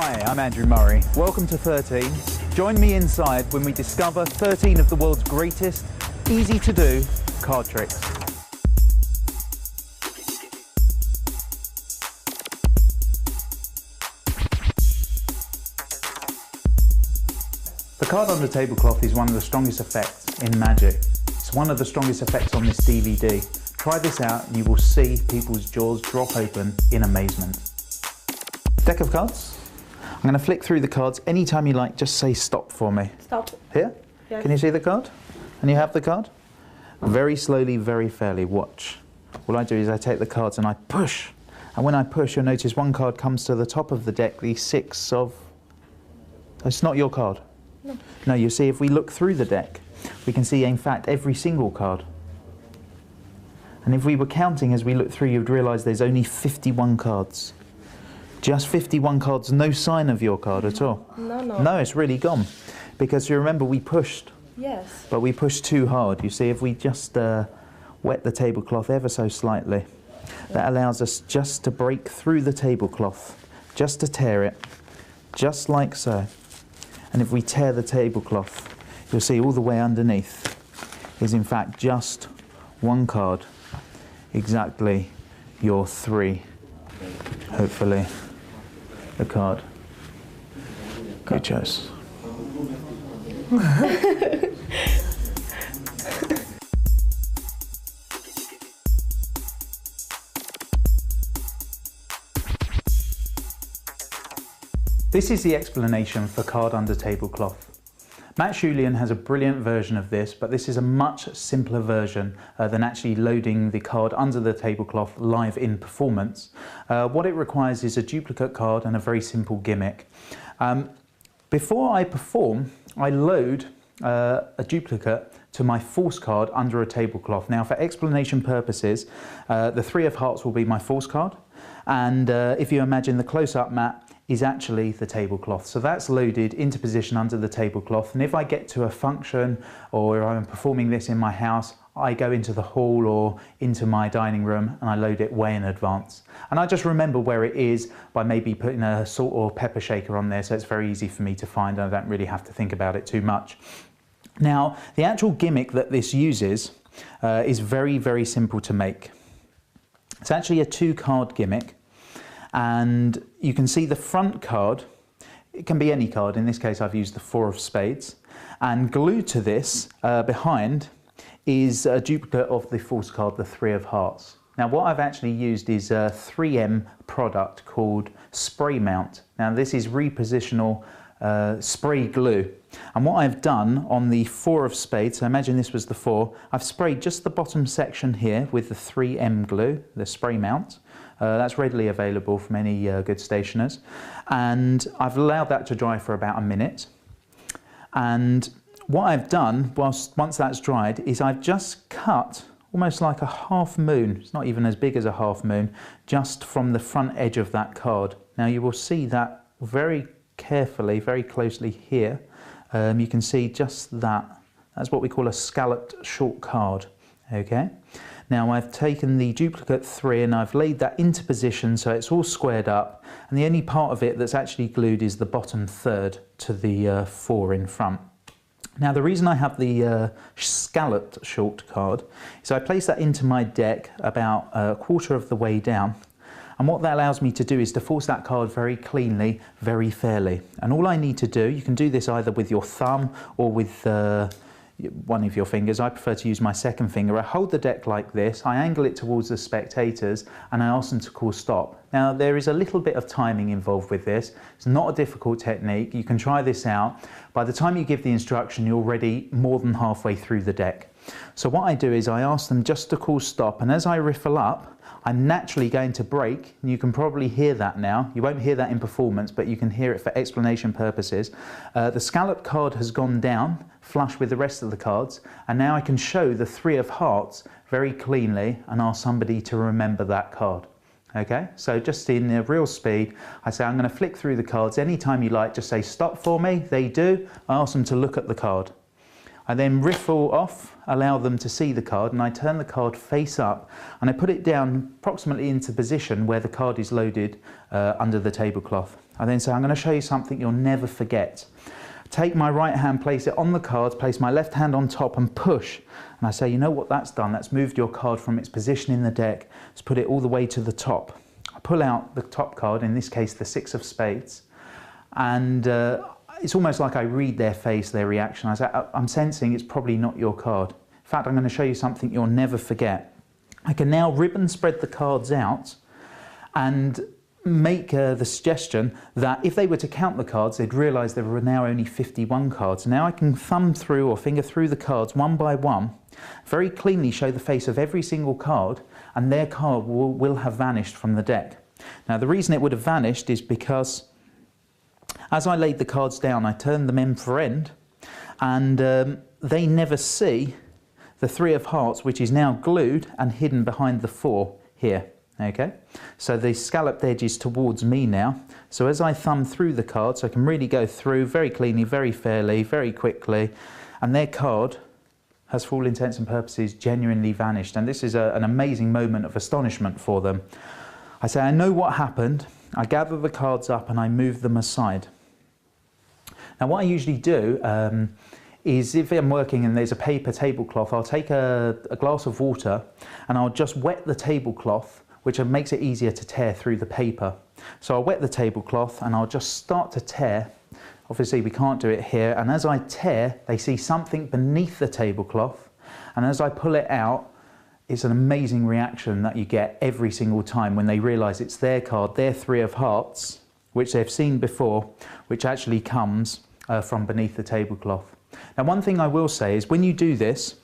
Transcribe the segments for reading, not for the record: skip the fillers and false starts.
Hi, I'm Andrew Murray. Welcome to 13. Join me inside when we discover 13 of the world's greatest, easy to do card tricks. The card under tablecloth is one of the strongest effects in Magic. It's one of the strongest effects on this DVD. Try this out and you will see people's jaws drop open in amazement. Deck of cards. I'm going to flick through the cards. Anytime you like, just say stop for me. Stop. Here? Yes. Can you see the card? And you have the card? Very slowly, very fairly, watch. What I do is I take the cards and I push. And when I push, you'll notice one card comes to the top of the deck, the 6 of... It's not your card. No. No, you see, if we look through the deck, we can see, in fact, every single card. And if we were counting as we look through, you'd realise there's only 51 cards. Just 51 cards, no sign of your card at all. No. No, it's really gone. Because you remember we pushed. Yes. But we pushed too hard. You see, if we just wet the tablecloth ever so slightly, that allows us just to break through the tablecloth, just to tear it, just like so. And if we tear the tablecloth, you'll see all the way underneath is in fact just one card, exactly your 3. Hopefully, the card you chose. This is the explanation for card under tablecloth. Matt Schulian has a brilliant version of this, but this is a much simpler version than actually loading the card under the tablecloth live in performance. What it requires is a duplicate card and a very simple gimmick. Before I perform, I load a duplicate to my force card under a tablecloth. Now, for explanation purposes, the 3 of hearts will be my force card, and if you imagine the close-up mat is actually the tablecloth. So that's loaded into position under the tablecloth, and if I get to a function or I'm performing this in my house, I go into the hall or into my dining room and I load it way in advance. And I just remember where it is by maybe putting a salt or pepper shaker on there, so it's very easy for me to find. I don't really have to think about it too much. Now, the actual gimmick that this uses is very, very simple to make. It's actually a 2-card gimmick. And you can see the front card, it can be any card, in this case I've used the 4 of spades, and glued to this behind is a duplicate of the force card, the 3 of hearts. Now what I've actually used is a 3M product called Spray Mount. Now this is repositional spray glue, and what I've done on the 4 of spades, so imagine this was the 4, I've sprayed just the bottom section here with the 3M glue, the Spray Mount. That's readily available from any good stationers, and I've allowed that to dry for about a minute. And what I've done once that's dried is I've just cut almost like a half moon, it's not even as big as a half moon, just from the front edge of that card. Now you will see that very carefully, very closely here. You can see just that. That's what we call a scalloped short card. Okay. Now I've taken the duplicate 3 and I've laid that into position so it's all squared up, and the only part of it that's actually glued is the bottom third to the 4 in front. Now the reason I have the scalloped short card is I place that into my deck about a quarter of the way down, and what that allows me to do is to force that card very cleanly, very fairly. And all I need to do, you can do this either with your thumb or with one of your fingers. I prefer to use my second finger. I hold the deck like this, I angle it towards the spectators, and I ask them to call stop. Now there is a little bit of timing involved with this. It's not a difficult technique. You can try this out. By the time you give the instruction, you're already more than halfway through the deck. So what I do is I ask them just to call stop, and as I riffle up, I'm naturally going to break, and you can probably hear that now. You won't hear that in performance, but you can hear it for explanation purposes. The scallop card has gone down, flush with the rest of the cards, and now I can show the 3 of hearts very cleanly and ask somebody to remember that card. Okay, so just in real speed, I say I'm going to flick through the cards. Anytime you like, just say stop for me. They do. I ask them to look at the card. I then riffle off allow them to see the card, and I turn the card face up and I put it down approximately into position where the card is loaded under the tablecloth. I then say, I'm going to show you something you'll never forget. Take my right hand, place it on the card, place my left hand on top and push. And I say, you know what that's done? That's moved your card from its position in the deck. It's put it all the way to the top. I pull out the top card, in this case the 6 of spades, and it's almost like I read their face, their reaction. I say, I'm sensing it's probably not your card. In fact, I'm going to show you something you'll never forget. I can now ribbon spread the cards out and make the suggestion that if they were to count the cards, they'd realise there were now only 51 cards. Now I can thumb through or finger through the cards one by one, very cleanly show the face of every single card, and their card will have vanished from the deck. Now the reason it would have vanished is because as I laid the cards down, I turned them end for end, and they never see the 3 of hearts, which is now glued and hidden behind the 4 here. Okay, so the scalloped edge is towards me now. So as I thumb through the cards, I can really go through very cleanly, very fairly, very quickly, and their card has, for all intents and purposes, genuinely vanished. And this is an amazing moment of astonishment for them. I say, I know what happened. I gather the cards up and I move them aside. Now what I usually do is, if I'm working and there's a paper tablecloth, I'll take a glass of water and I'll just wet the tablecloth, which makes it easier to tear through the paper. So I'll wet the tablecloth and I'll just start to tear. Obviously we can't do it here, and as I tear, they see something beneath the tablecloth, and as I pull it out, it's an amazing reaction that you get every single time when they realise it's their card, their 3 of hearts, which they've seen before, which actually comes from beneath the tablecloth. Now one thing I will say is, when you do this,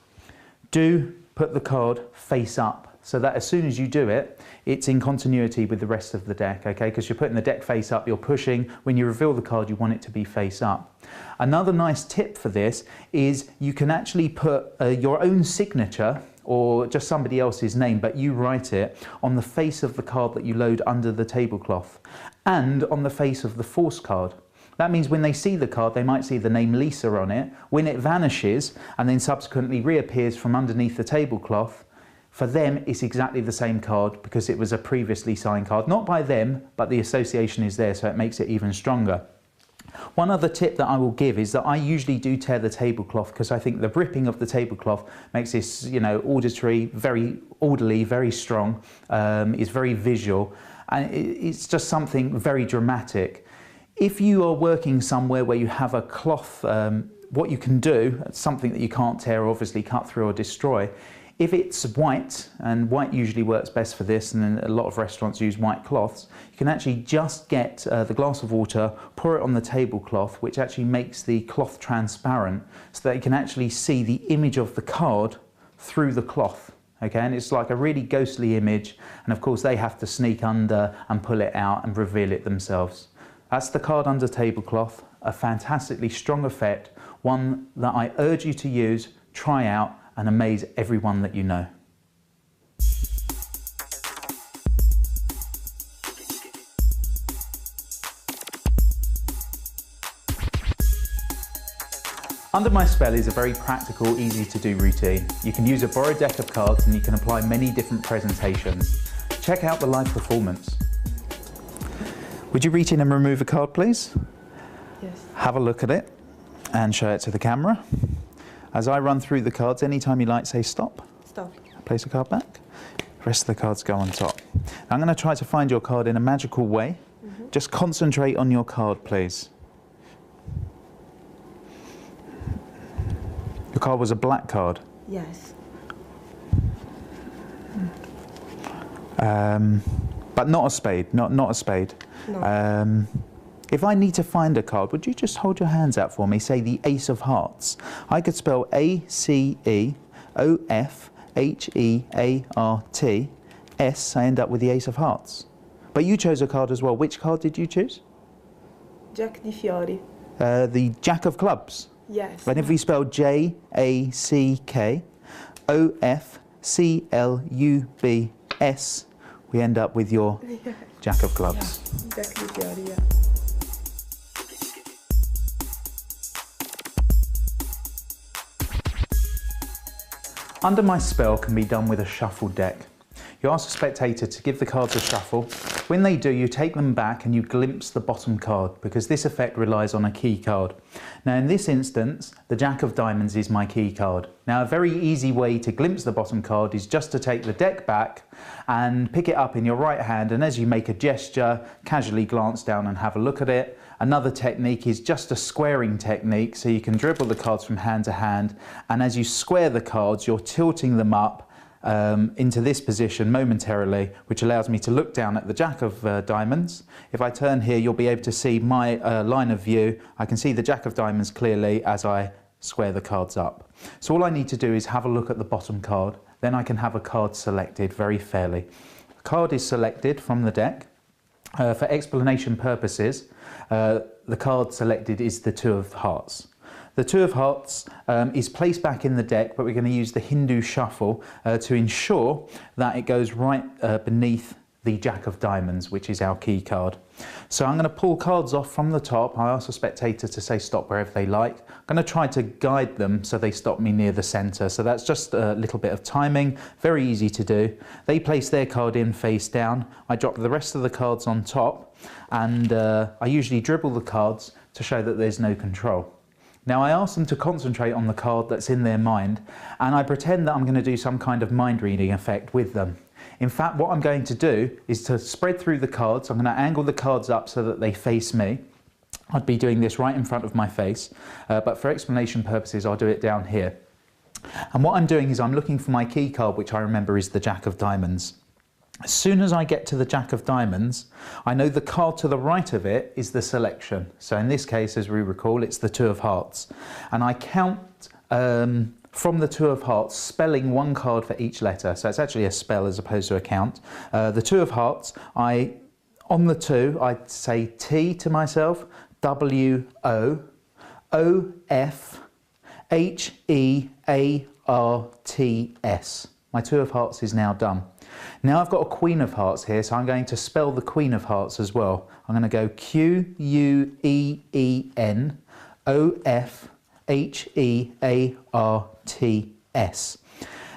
do put the card face up, so that as soon as you do it, it's in continuity with the rest of the deck, okay? Because you're putting the deck face up, you're pushing. When you reveal the card, you want it to be face up. Another nice tip for this is you can actually put your own signature or just somebody else's name, but you write it on the face of the card that you load under the tablecloth and on the face of the force card. That means when they see the card, they might see the name Lisa on it. When it vanishes and then subsequently reappears from underneath the tablecloth, for them, it's exactly the same card because it was a previously signed card. Not by them, but the association is there, so it makes it even stronger. One other tip that I will give is that I usually do tear the tablecloth because I think the ripping of the tablecloth makes this, auditory, very orderly, very strong, is very visual, and it's just something very dramatic. If you are working somewhere where you have a cloth, what you can do, something that you can't tear, obviously cut through or destroy, if it's white, and white usually works best for this, and then a lot of restaurants use white cloths, you can actually just get the glass of water, pour it on the tablecloth, which actually makes the cloth transparent, so that you can actually see the image of the card through the cloth. Okay, and it's like a really ghostly image, and of course they have to sneak under and pull it out and reveal it themselves. That's the card under tablecloth, a fantastically strong effect, one that I urge you to use, try out, and amaze everyone that you know. Under My Spell is a very practical, easy to do routine. You can use a borrowed deck of cards and you can apply many different presentations. Check out the live performance. Would you reach in and remove a card, please? Yes. Have a look at it and show it to the camera. As I run through the cards, anytime you like, say stop. Stop. Place a card back. The rest of the cards go on top. Now, I'm going to try to find your card in a magical way. Just concentrate on your card, please. Your card was a black card. Yes. But not a spade. Not a spade. No. If I need to find a card, would you just hold your hands out for me? Say the Ace of Hearts. I could spell A-C-E-O-F-H-E-A-R-T-S. I end up with the Ace of Hearts. But you chose a card as well. Which card did you choose? Jack di Fiori. The Jack of Clubs. Yes. But if we spell J-A-C-K-O-F-C-L-U-B-S, we end up with your Jack of Clubs. Yeah. Jack di Fiori, yeah. Under My Spell can be done with a shuffled deck. You ask a spectator to give the cards a shuffle. When they do, you take them back and you glimpse the bottom card, because this effect relies on a key card. Now in this instance, the Jack of Diamonds is my key card. Now a very easy way to glimpse the bottom card is just to take the deck back and pick it up in your right hand, and as you make a gesture, casually glance down and have a look at it. Another technique is just a squaring technique, so you can dribble the cards from hand to hand, and as you square the cards, you're tilting them up into this position momentarily, which allows me to look down at the Jack of Diamonds. If I turn here, you'll be able to see my line of view. I can see the Jack of Diamonds clearly as I square the cards up. So all I need to do is have a look at the bottom card, then I can have a card selected very fairly. A card is selected from the deck. For explanation purposes, the card selected is the Two of Hearts. The Two of Hearts is placed back in the deck, but we're going to use the Hindu shuffle to ensure that it goes right beneath the Jack of Diamonds, which is our key card. So I'm going to pull cards off from the top. I ask the spectator to say stop wherever they like. I'm going to try to guide them so they stop me near the centre. So that's just a little bit of timing, very easy to do. They place their card in face down. I drop the rest of the cards on top, and I usually dribble the cards to show that there's no control. Now I ask them to concentrate on the card that's in their mind, and I pretend that I'm going to do some kind of mind reading effect with them. In fact, what I'm going to do is to spread through the cards. I'm going to angle the cards up so that they face me. I'd be doing this right in front of my face, but for explanation purposes I'll do it down here. And what I'm doing is I'm looking for my key card, which I remember is the Jack of Diamonds. As soon as I get to the Jack of Diamonds, I know the card to the right of it is the selection. So in this case, as we recall, it's the Two of Hearts. And I count from the Two of Hearts, spelling one card for each letter. So it's actually a spell as opposed to a count. The Two of Hearts, on the two, I say T to myself, W-O, O-F, H-E-A-R-T-S. My Two of Hearts is now done. Now I've got a Queen of Hearts here, so I'm going to spell the Queen of Hearts as well. I'm going to go Q-U-E-E-N, O-F-H-E-A-R-T-S.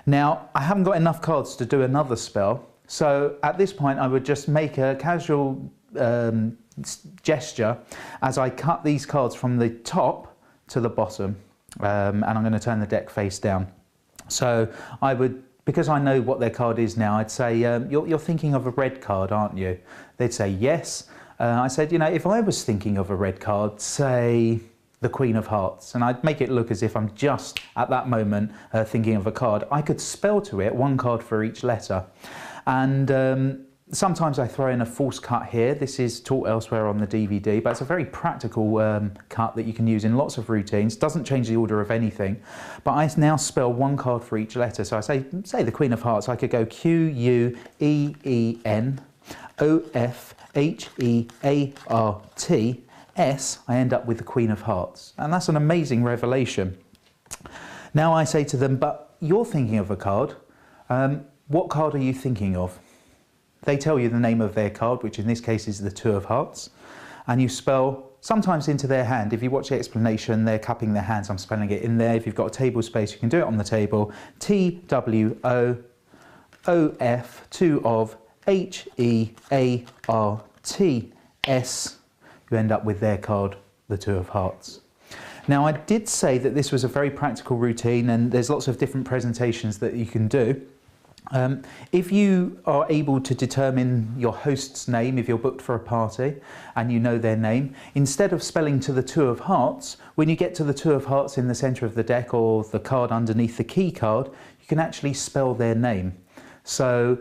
Now, I haven't got enough cards to do another spell, so at this point I would just make a casual gesture as I cut these cards from the top to the bottom, and I'm going to turn the deck face down. So I would, because I know what their card is now, I'd say, you're thinking of a red card, aren't you? They'd say, yes. I said, you know, if I was thinking of a red card, say the Queen of Hearts, and I'd make it look as if I'm just at that moment thinking of a card. I could spell to it one card for each letter. And sometimes I throw in a false cut here. This is taught elsewhere on the DVD, but it's a very practical cut that you can use in lots of routines. Doesn't change the order of anything, but I now spell one card for each letter. So I say the Queen of Hearts, I could go Q-U-E-E-N, O-F-H-E-A-R-T-S. I end up with the Queen of Hearts, and that's an amazing revelation. Now I say to them, but you're thinking of a card. What card are you thinking of? They tell you the name of their card, which in this case is the Two of Hearts, and you spell sometimes into their hand. If you watch the explanation, they're cupping their hands, I'm spelling it in there. If you've got a table space, you can do it on the table. T-W-O-O-F, two of, H-E-A-R-T-S. You end up with their card, the Two of Hearts. Now, I did say that this was a very practical routine, and there's lots of different presentations that you can do. If you are able to determine your host's name, if you're booked for a party and you know their name, instead of spelling to the Two of Hearts, when you get to the Two of Hearts in the centre of the deck or the card underneath the key card, you can actually spell their name. So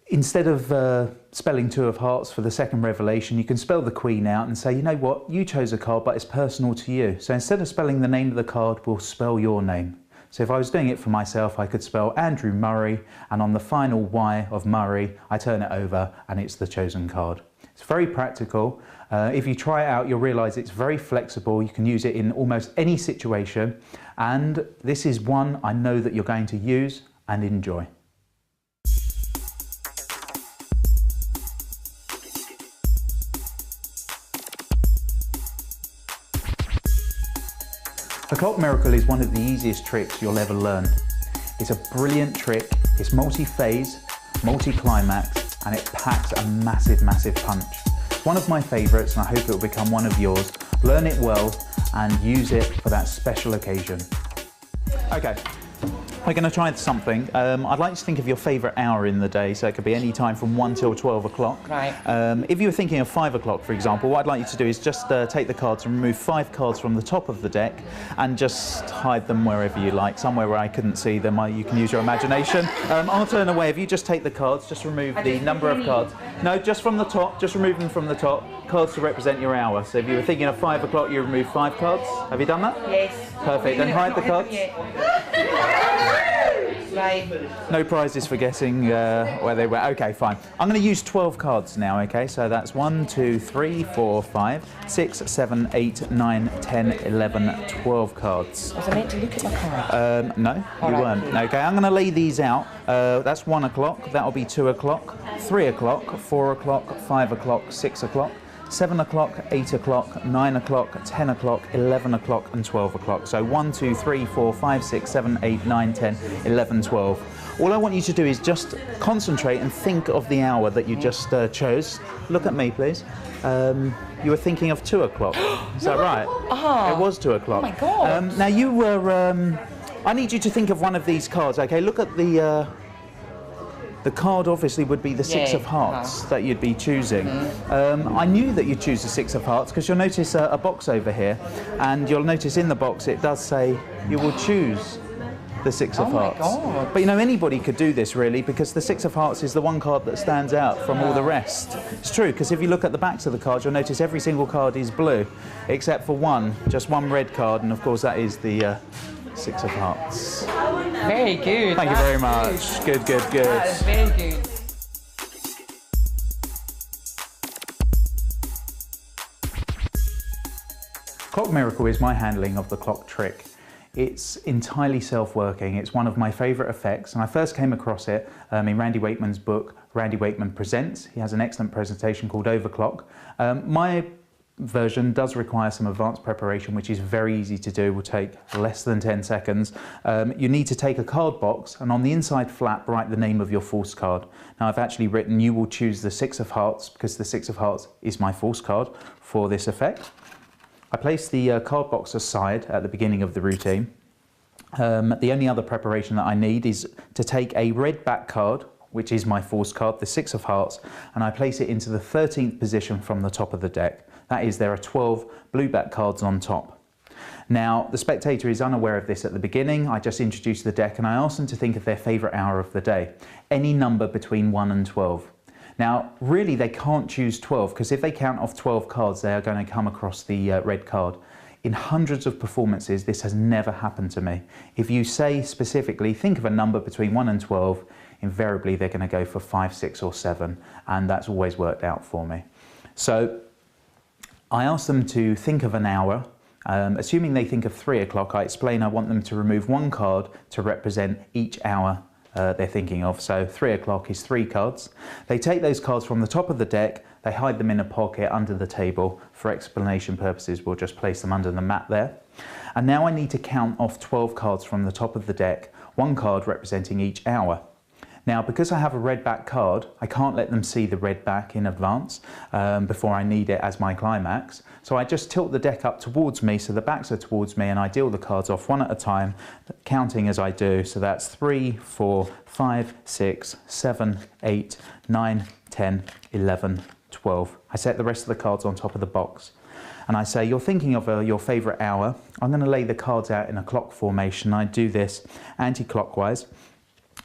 instead of spelling Two of Hearts for the second revelation, you can spell the Queen out and say, you know what, you chose a card, but it's personal to you. So instead of spelling the name of the card, we'll spell your name. So if I was doing it for myself, I could spell Andrew Murray, and on the final Y of Murray, I turn it over and it's the chosen card. It's very practical. If you try it out, you'll realise it's very flexible. You can use it in almost any situation. And this is one I know that you're going to use and enjoy. The Clock Miracle is one of the easiest tricks you'll ever learn. It's a brilliant trick, it's multi-phase, multi-climax, and it packs a massive, massive punch. It's one of my favourites and I hope it will become one of yours. Learn it well and use it for that special occasion. Okay. We're going to try something. I'd like to think of your favourite hour in the day, so it could be any time from 1 till 12 o'clock. Right. If you were thinking of 5 o'clock, for example, what I'd like you to do is just take the cards and remove 5 cards from the top of the deck and just hide them wherever you like, somewhere where I couldn't see them. You can use your imagination. I'll turn away. If you just take the cards, just remove the number of cards. No, just from the top, just remove them from the top. Cards to represent your hour. So if you were thinking of 5 o'clock, you remove 5 cards. Have you done that? Yes. Perfect. Then hide the cards. Right. No prizes for guessing where they were. Okay, fine. I'm going to use 12 cards now, okay? So that's 1, 2, 3, 4, 5, 6, 7, 8, 9, 10, 11, 12 cards. Was I meant to look at my card? No, you weren't. Okay, I'm going to lay these out. That's 1 o'clock, that'll be 2 o'clock, 3 o'clock, 4 o'clock, 5 o'clock, 6 o'clock, 7 o'clock, 8 o'clock, 9 o'clock, 10 o'clock, 11 o'clock and 12 o'clock. So 1, 2, 3, 4, 5, 6, 7, 8, 9, 10, 11, 12. All I want you to do is just concentrate and think of the hour that you just chose. Look at me, please. You were thinking of 2 o'clock. Is that right? It was 2 o'clock. Oh my God. Now you were, I need you to think of one of these cards, okay? Look at the card obviously would be the 6 of hearts that you'd be choosing. I knew that you'd choose the 6 of hearts because you'll notice a box over here, and you'll notice in the box it does say you will choose the 6 of hearts. God. But you know, anybody could do this really, because the 6 of hearts is the one card that stands out from all the rest. It's true, because if you look at the backs of the cards, you'll notice every single card is blue, except for one, just one red card, and of course that is the 6 of hearts. Very good. Thank you very much. Good, good, good. That is very good. Clock Miracle is my handling of the clock trick. It's entirely self-working. It's one of my favourite effects, and I first came across it in Randy Wakeman's book, Randy Wakeman Presents. He has an excellent presentation called Overclock. My version does require some advanced preparation, which is very easy to do, will take less than 10 seconds. You need to take a card box and on the inside flap write the name of your force card. Now I've actually written you will choose the 6 of hearts because the 6 of hearts is my force card for this effect. I place the card box aside at the beginning of the routine. The only other preparation that I need is to take a red back card, which is my force card, the 6 of hearts, and I place it into the 13th position from the top of the deck. That is, there are 12 blue back cards on top. Now, the spectator is unaware of this at the beginning. I just introduce the deck and I ask them to think of their favourite hour of the day, any number between 1 and 12. Now, really they can't choose 12 because if they count off 12 cards, they are going to come across the red card. In hundreds of performances, this has never happened to me. If you say specifically, think of a number between 1 and 12, invariably they're going to go for 5, 6 or 7, and that's always worked out for me. So I ask them to think of an hour. Assuming they think of 3 o'clock, I explain I want them to remove 1 card to represent each hour they're thinking of. So 3 o'clock is 3 cards. They take those cards from the top of the deck, they hide them in a pocket under the table. For explanation purposes, we'll just place them under the mat there. And now I need to count off 12 cards from the top of the deck, 1 card representing each hour. Now, because I have a red back card, I can't let them see the red back in advance before I need it as my climax. So I just tilt the deck up towards me so the backs are towards me and I deal the cards off one at a time, counting as I do. So that's 3, 4, 5, 6, 7, 8, 9, 10, 11, 12. I set the rest of the cards on top of the box. And I say, you're thinking of your favourite hour. I'm going to lay the cards out in a clock formation. I do this anti-clockwise.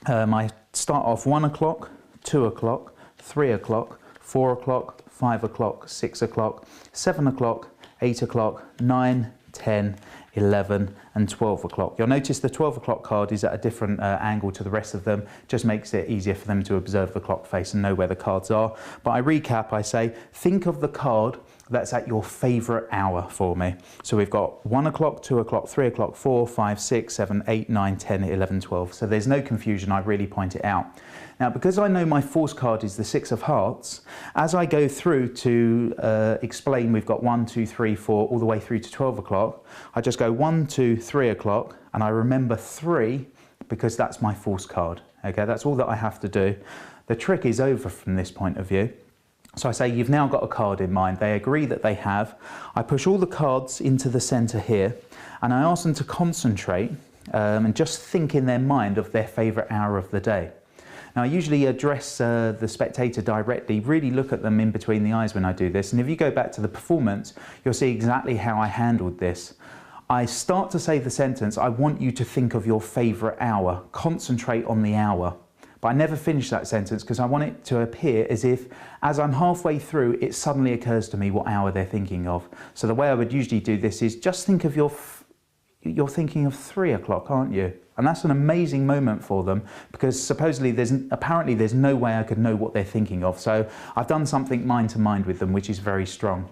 I start off 1 o'clock, 2 o'clock, 3 o'clock, 4 o'clock, 5 o'clock, 6 o'clock, 7 o'clock, 8 o'clock, 9, 10, 11 and 12 o'clock. You'll notice the 12 o'clock card is at a different angle to the rest of them, just makes it easier for them to observe the clock face and know where the cards are. But I recap, I say, think of the card that's at your favourite hour for me. So we've got 1 o'clock, 2 o'clock, 3 o'clock, 4, 5, 6, 7, 8, 9, 10, 11, 12. So there's no confusion, I really point it out. Now, because I know my force card is the 6 of hearts, as I go through to explain we've got 1, 2, 3, 4, all the way through to 12 o'clock, I just go 1, 2, 3 o'clock, and I remember 3 because that's my false card. Okay, that's all that I have to do. The trick is over from this point of view. So I say, you've now got a card in mind. They agree that they have. I push all the cards into the centre here, and I ask them to concentrate and just think in their mind of their favourite hour of the day. Now, I usually address the spectator directly, really look at them in between the eyes when I do this. And if you go back to the performance, you'll see exactly how I handled this. I start to say the sentence, I want you to think of your favourite hour, concentrate on the hour. But I never finish that sentence because I want it to appear as if, as I'm halfway through, it suddenly occurs to me what hour they're thinking of. So the way I would usually do this is just think of you're thinking of 3 o'clock, aren't you? And that's an amazing moment for them because supposedly apparently there's no way I could know what they're thinking of. So I've done something mind to mind with them, which is very strong.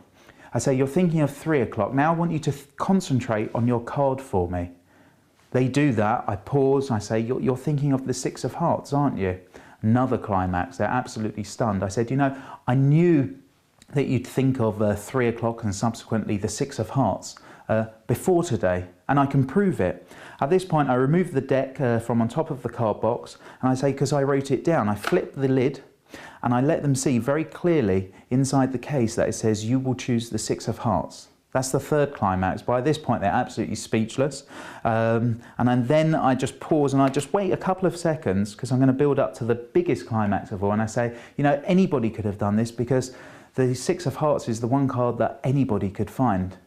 I say, you're thinking of 3 o'clock. Now I want you to concentrate on your card for me. They do that, I pause, I say, you're thinking of the 6 of hearts, aren't you? Another climax, they're absolutely stunned. I said, you know, I knew that you'd think of 3 o'clock and subsequently the 6 of hearts before today, and I can prove it. At this point, I remove the deck from on top of the card box, and I say, because I wrote it down, I flip the lid, and I let them see very clearly inside the case that it says, you will choose the 6 of hearts. That's the third climax. By this point, they're absolutely speechless. And then I just pause and I just wait a couple of seconds because I'm going to build up to the biggest climax of all. And I say, you know, anybody could have done this because the 6 of hearts is the one card that anybody could find.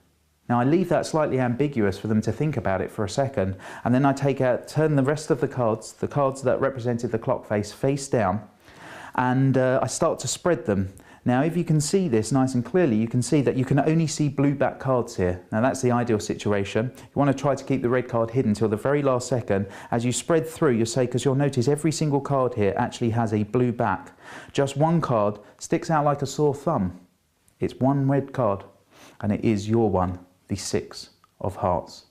Now I leave that slightly ambiguous for them to think about it for a second. And then I turn the rest of the cards that represented the clock face down, and I start to spread them. Now, if you can see this nice and clearly, you can see that you can only see blue back cards here. Now, that's the ideal situation. You want to try to keep the red card hidden till the very last second. As you spread through, you'll say, because you'll notice every single card here actually has a blue back. Just one card sticks out like a sore thumb. It's one red card, and it is your one, the 6 of hearts.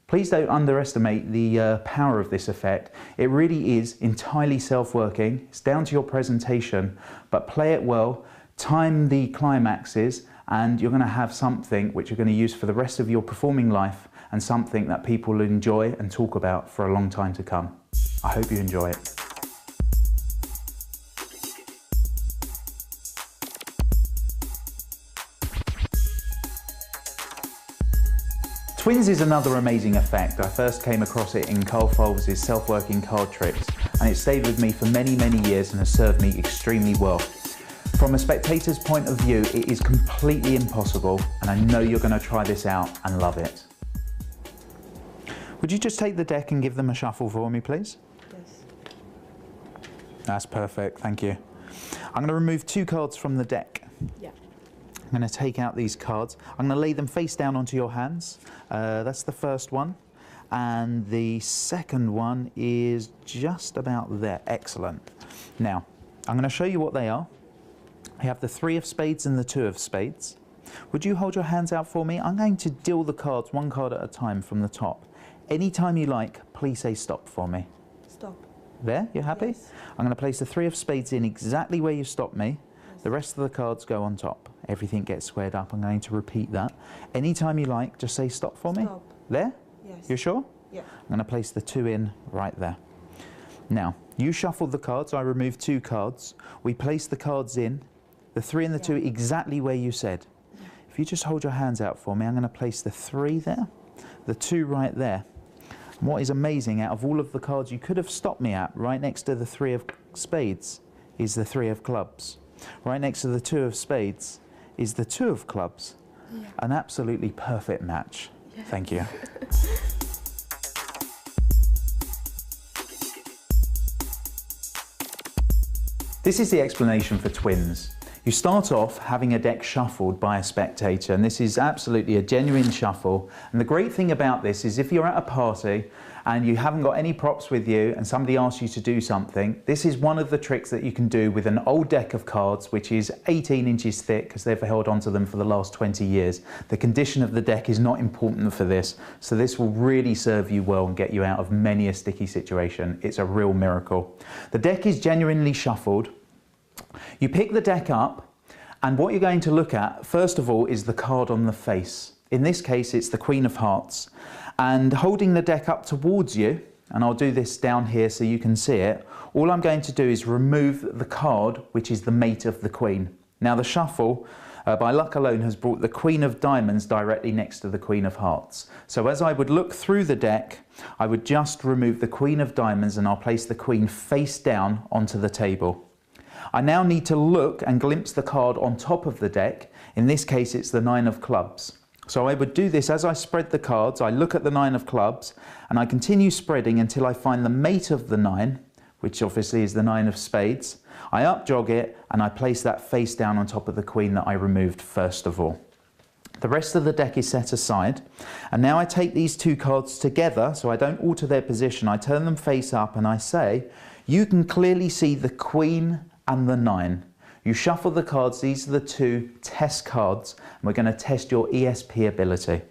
Please don't underestimate the power of this effect. It really is entirely self-working. It's down to your presentation, but play it well. Time the climaxes and you're going to have something which you're going to use for the rest of your performing life and something that people will enjoy and talk about for a long time to come. I hope you enjoy it. Twins is another amazing effect. I first came across it in Carl Folves' self-working card tricks, and it stayed with me for many, many years and has served me extremely well. From a spectator's point of view, it is completely impossible, and I know you're going to try this out and love it. Would you just take the deck and give them a shuffle for me, please? Yes. That's perfect, thank you. I'm going to remove 2 cards from the deck. Yeah. I'm going to take out these cards. I'm going to lay them face down onto your hands. That's the first one. And the second one is just about there. Excellent. Now, I'm going to show you what they are. We have the 3 of spades and the 2 of spades. Would you hold your hands out for me? I'm going to deal the cards 1 card at a time from the top. Anytime you like, please say stop for me. Stop. There, you're happy? Yes. I'm going to place the 3 of spades in exactly where you stopped me. The rest of the cards go on top. Everything gets squared up. I'm going to repeat that. Anytime you like, just say stop for me. Stop. There? Yes. You sure? Yeah. I'm going to place the 2 in right there. Now, you shuffled the cards. I removed 2 cards. We placed the cards in, the 3 and the 2 exactly where you said. Yeah. If you just hold your hands out for me, I'm going to place the 3 there, the 2 right there. And what is amazing, out of all of the cards you could have stopped me at, right next to the 3 of spades is the 3 of clubs. Right next to the 2 of spades is the 2 of clubs. Yeah. An absolutely perfect match. Yeah. Thank you. This is the explanation for twins. You start off having a deck shuffled by a spectator, and this is absolutely a genuine shuffle. And the great thing about this is if you're at a party and you haven't got any props with you and somebody asks you to do something, this is one of the tricks that you can do with an old deck of cards which is 18 inches thick because they've held onto them for the last 20 years. The condition of the deck is not important for this, so this will really serve you well and get you out of many a sticky situation. It's a real miracle. The deck is genuinely shuffled. You pick the deck up, and what you're going to look at, first of all, is the card on the face. In this case, it's the Queen of Hearts. And holding the deck up towards you, and I'll do this down here so you can see it, all I'm going to do is remove the card which is the mate of the queen. Now the shuffle, by luck alone, has brought the Queen of Diamonds directly next to the Queen of Hearts. So as I would look through the deck, I would just remove the Queen of Diamonds and I'll place the Queen face down onto the table. I now need to look and glimpse the card on top of the deck. In this case, it's the Nine of Clubs. So I would do this as I spread the cards. I look at the Nine of Clubs and I continue spreading until I find the mate of the nine, which obviously is the Nine of Spades. I up jog it and I place that face down on top of the Queen that I removed first of all. The rest of the deck is set aside, and now I take these two cards together so I don't alter their position. I turn them face up and I say, you can clearly see the Queen and the Nine. You shuffle the cards, these are the two test cards, and we're going to test your ESP ability.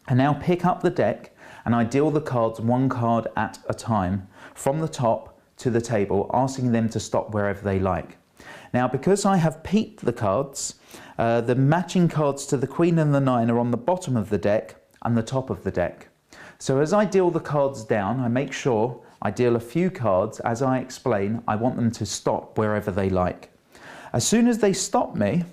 I now pick up the deck and I deal the cards one card at a time from the top to the table, asking them to stop wherever they like. Now, because I have peeked the cards, the matching cards to the Queen and the Nine are on the bottom of the deck and the top of the deck. So as I deal the cards down, I make sure I deal a few cards. As I explain, I want them to stop wherever they like. As soon as they stop me,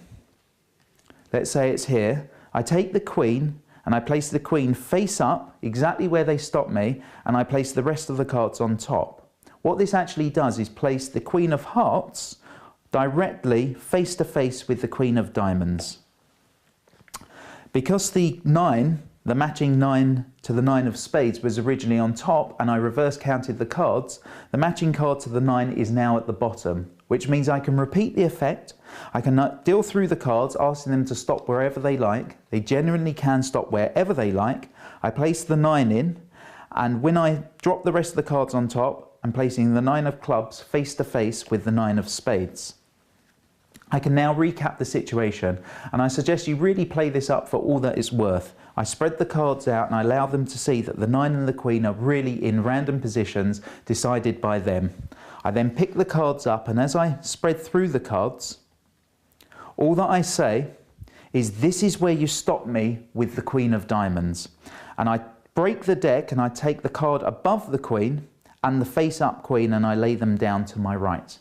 let's say it's here, I take the Queen and I place the Queen face up exactly where they stop me, and I place the rest of the cards on top. What this actually does is place the Queen of Hearts directly face to face with the Queen of Diamonds. Because the nine, the matching nine to the Nine of Spades, was originally on top and I reverse counted the cards, the matching card to the nine is now at the bottom, which means I can repeat the effect. I can deal through the cards, asking them to stop wherever they like. They genuinely can stop wherever they like. I place the nine in, and when I drop the rest of the cards on top, I'm placing the Nine of Clubs face to face with the Nine of Spades. I can now recap the situation, and I suggest you really play this up for all that it's worth. I spread the cards out and I allow them to see that the Nine and the Queen are really in random positions decided by them. I then pick the cards up, and as I spread through the cards, all that I say is, this is where you stop me with the Queen of Diamonds. And I break the deck and I take the card above the Queen and the face up Queen and I lay them down to my right.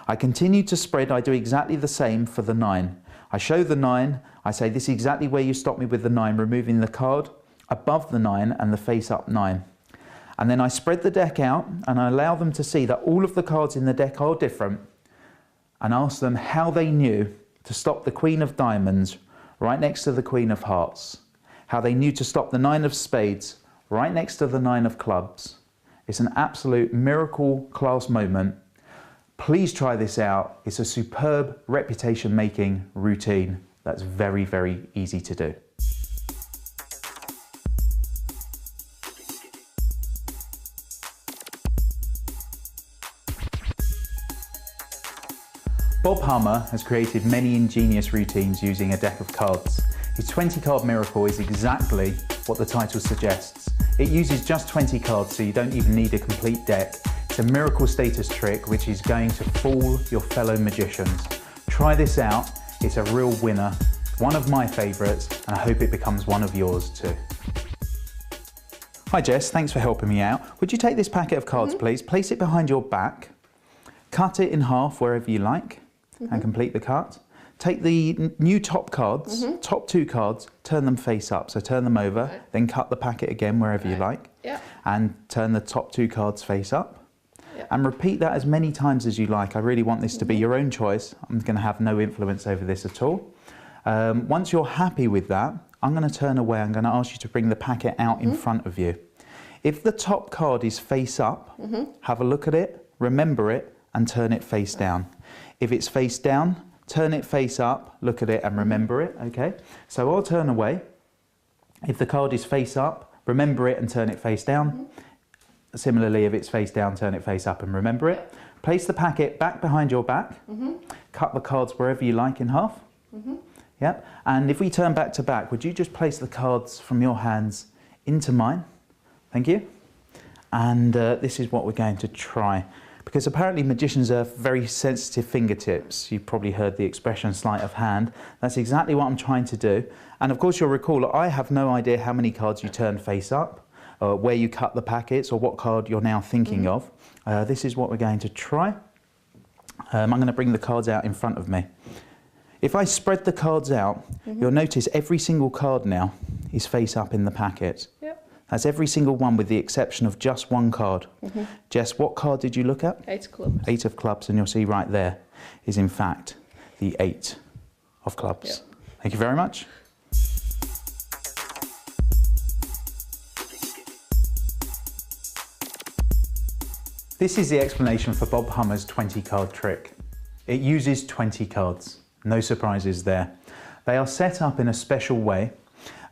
I continue to spread. I do exactly the same for the nine. I show the nine, I say, this is exactly where you stop me with the nine, removing the card above the nine and the face up nine. And then I spread the deck out and I allow them to see that all of the cards in the deck are different, and ask them how they knew to stop the Queen of Diamonds right next to the Queen of Hearts, how they knew to stop the Nine of Spades right next to the Nine of Clubs. It's an absolute miracle class moment. Please try this out. It's a superb reputation making routine that's very, very easy to do. Bob Hummer has created many ingenious routines using a deck of cards. His 20 card miracle is exactly what the title suggests. It uses just 20 cards, so you don't even need a complete deck. It's a miracle status trick which is going to fool your fellow magicians. Try this out, it's a real winner, one of my favourites, and I hope it becomes one of yours too. Hi Jess, thanks for helping me out. Would you take this packet of cards please, place it behind your back, cut it in half wherever you like, and complete the cut. Take the new top cards, top two cards, turn them face up. So turn them over, then cut the packet again wherever you like, and turn the top two cards face up. And repeat that as many times as you like. I really want this to be your own choice. I'm going to have no influence over this at all. Once you're happy with that, I'm going to turn away. I'm going to ask you to bring the packet out in front of you. If the top card is face up, have a look at it, remember it, and turn it face down. If it's face down, turn it face up, look at it and remember it, okay? So I'll turn away. If the card is face up, remember it and turn it face down. Similarly, if it's face down, turn it face up and remember it. Place the packet back behind your back. Cut the cards wherever you like in half. Yep. And if we turn back to back, would you just place the cards from your hands into mine? Thank you. And this is what we're going to try. Because apparently magicians have very sensitive fingertips. You've probably heard the expression sleight of hand. That's exactly what I'm trying to do. And of course you'll recall that I have no idea how many cards you turn face up. where you cut the packets or what card you're now thinking of. This is what we're going to try. I'm going to bring the cards out in front of me. If I spread the cards out, you'll notice every single card now is face up in the packet. Yep. That's every single one with the exception of just one card. Jess, what card did you look at? 8 clubs. 8 of clubs, and you'll see right there is in fact the 8 of clubs. Yep. Thank you very much. This is the explanation for Bob Hummer's 20 card trick. It uses 20 cards. No surprises there. They are set up in a special way.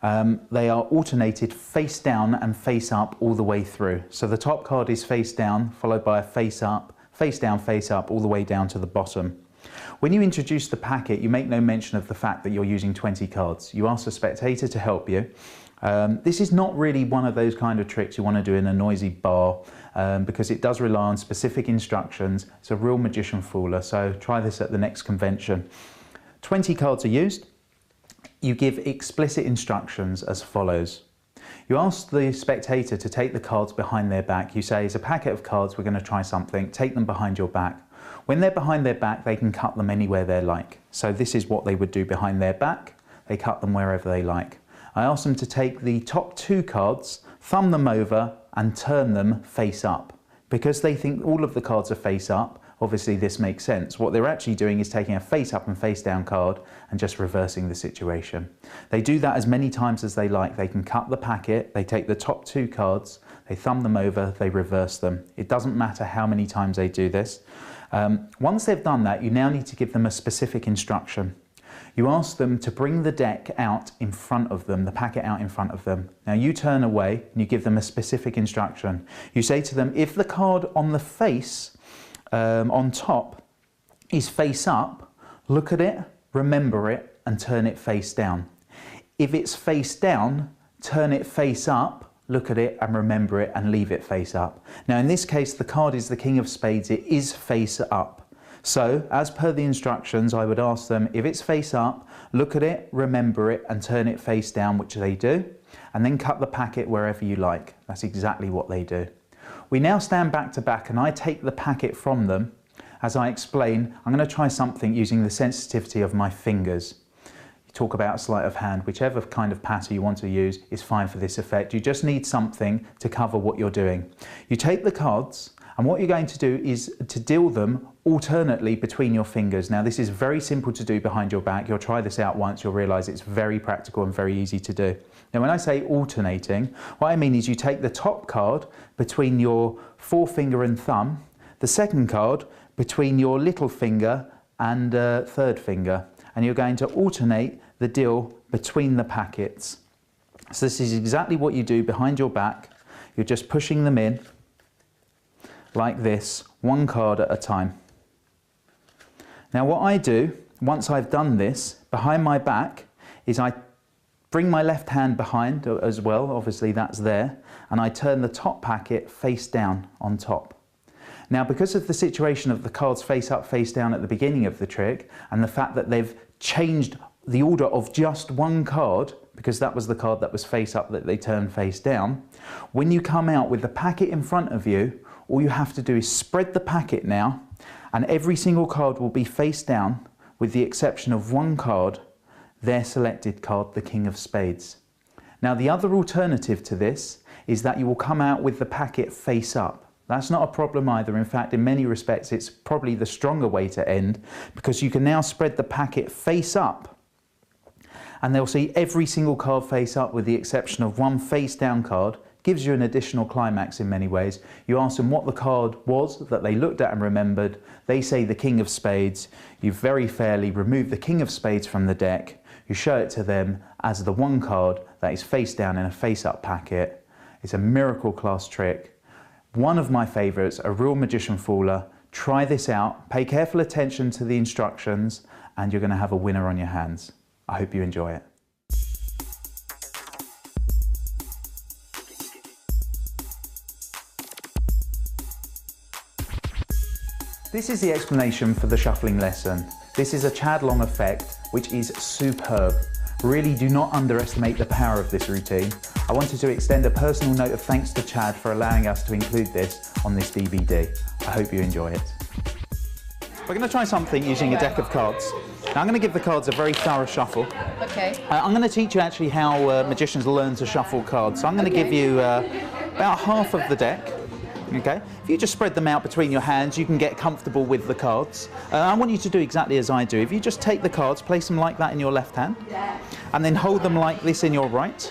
They are alternated face down and face up all the way through. So the top card is face down, followed by a face up, face down, face up, all the way down to the bottom. When you introduce the packet, you make no mention of the fact that you're using 20 cards. You ask the spectator to help you. This is not really one of those kind of tricks you want to do in a noisy bar because it does rely on specific instructions. It's a real magician fooler, so try this at the next convention. 20 cards are used. You give explicit instructions as follows. You ask the spectator to take the cards behind their back. You say, it's a packet of cards, we're going to try something, take them behind your back. When they're behind their back, they can cut them anywhere they like. So this is what they would do behind their back. They cut them wherever they like. I ask them to take the top 2 cards, thumb them over and turn them face up. Because they think all of the cards are face up, obviously this makes sense. What they're actually doing is taking a face up and face down card and just reversing the situation. They do that as many times as they like. They can cut the packet, they take the top 2 cards, they thumb them over, they reverse them. It doesn't matter how many times they do this. Once they've done that, you now need to give them a specific instruction. You ask them to bring the deck out in front of them, the packet out in front of them. Now you turn away and you give them a specific instruction. You say to them, if the card on the face, on top, is face up, look at it, remember it, and turn it face down. If it's face down, turn it face up, look at it and remember it and leave it face up. Now in this case, the card is the King of Spades, it is face up. So, as per the instructions, I would ask them, if it's face up, look at it, remember it, and turn it face down, which they do, and then cut the packet wherever you like. That's exactly what they do. We now stand back to back, and I take the packet from them. As I explain, I'm going to try something using the sensitivity of my fingers. You talk about sleight of hand, whichever kind of patter you want to use is fine for this effect. You just need something to cover what you're doing. You take the cards, and what you're going to do is to deal them alternately between your fingers. Now this is very simple to do behind your back. You'll try this out once, you'll realise it's very practical and very easy to do. Now when I say alternating, what I mean is you take the top card between your forefinger and thumb, the second card between your little finger and third finger, and you're going to alternate the deal between the packets. So this is exactly what you do behind your back. You're just pushing them in like this, one card at a time. Now what I do, once I've done this, behind my back, is I bring my left hand behind as well, obviously that's there, and I turn the top packet face down on top. Now because of the situation of the cards face up, face down at the beginning of the trick, and the fact that they've changed the order of just one card, because that was the card that was face up that they turned face down, when you come out with the packet in front of you, all you have to do is spread the packet now, and every single card will be face down, with the exception of one card, their selected card, the King of Spades. Now the other alternative to this is that you will come out with the packet face up. That's not a problem either. In fact, in many respects, it's probably the stronger way to end, because you can now spread the packet face up, and they'll see every single card face up with the exception of one face down card. Gives you an additional climax in many ways. You ask them what the card was that they looked at and remembered. They say the King of Spades. You very fairly remove the King of Spades from the deck. You show it to them as the one card that is face down in a face up packet. It's a miracle class trick. One of my favourites, a real magician fooler. Try this out, pay careful attention to the instructions, and you're going to have a winner on your hands. I hope you enjoy it. This is the explanation for the shuffling lesson. This is a Chad Long effect, which is superb. Really do not underestimate the power of this routine. I wanted to extend a personal note of thanks to Chad for allowing us to include this on this DVD. I hope you enjoy it. We're going to try something using a deck of cards. Now I'm going to give the cards a very thorough shuffle. Okay. I'm going to teach you actually how magicians learn to shuffle cards. So I'm going to give you about half of the deck. Okay. If you just spread them out between your hands, you can get comfortable with the cards. I want you to do exactly as I do. If you just take the cards, place them like that in your left hand, and then hold them like this in your right.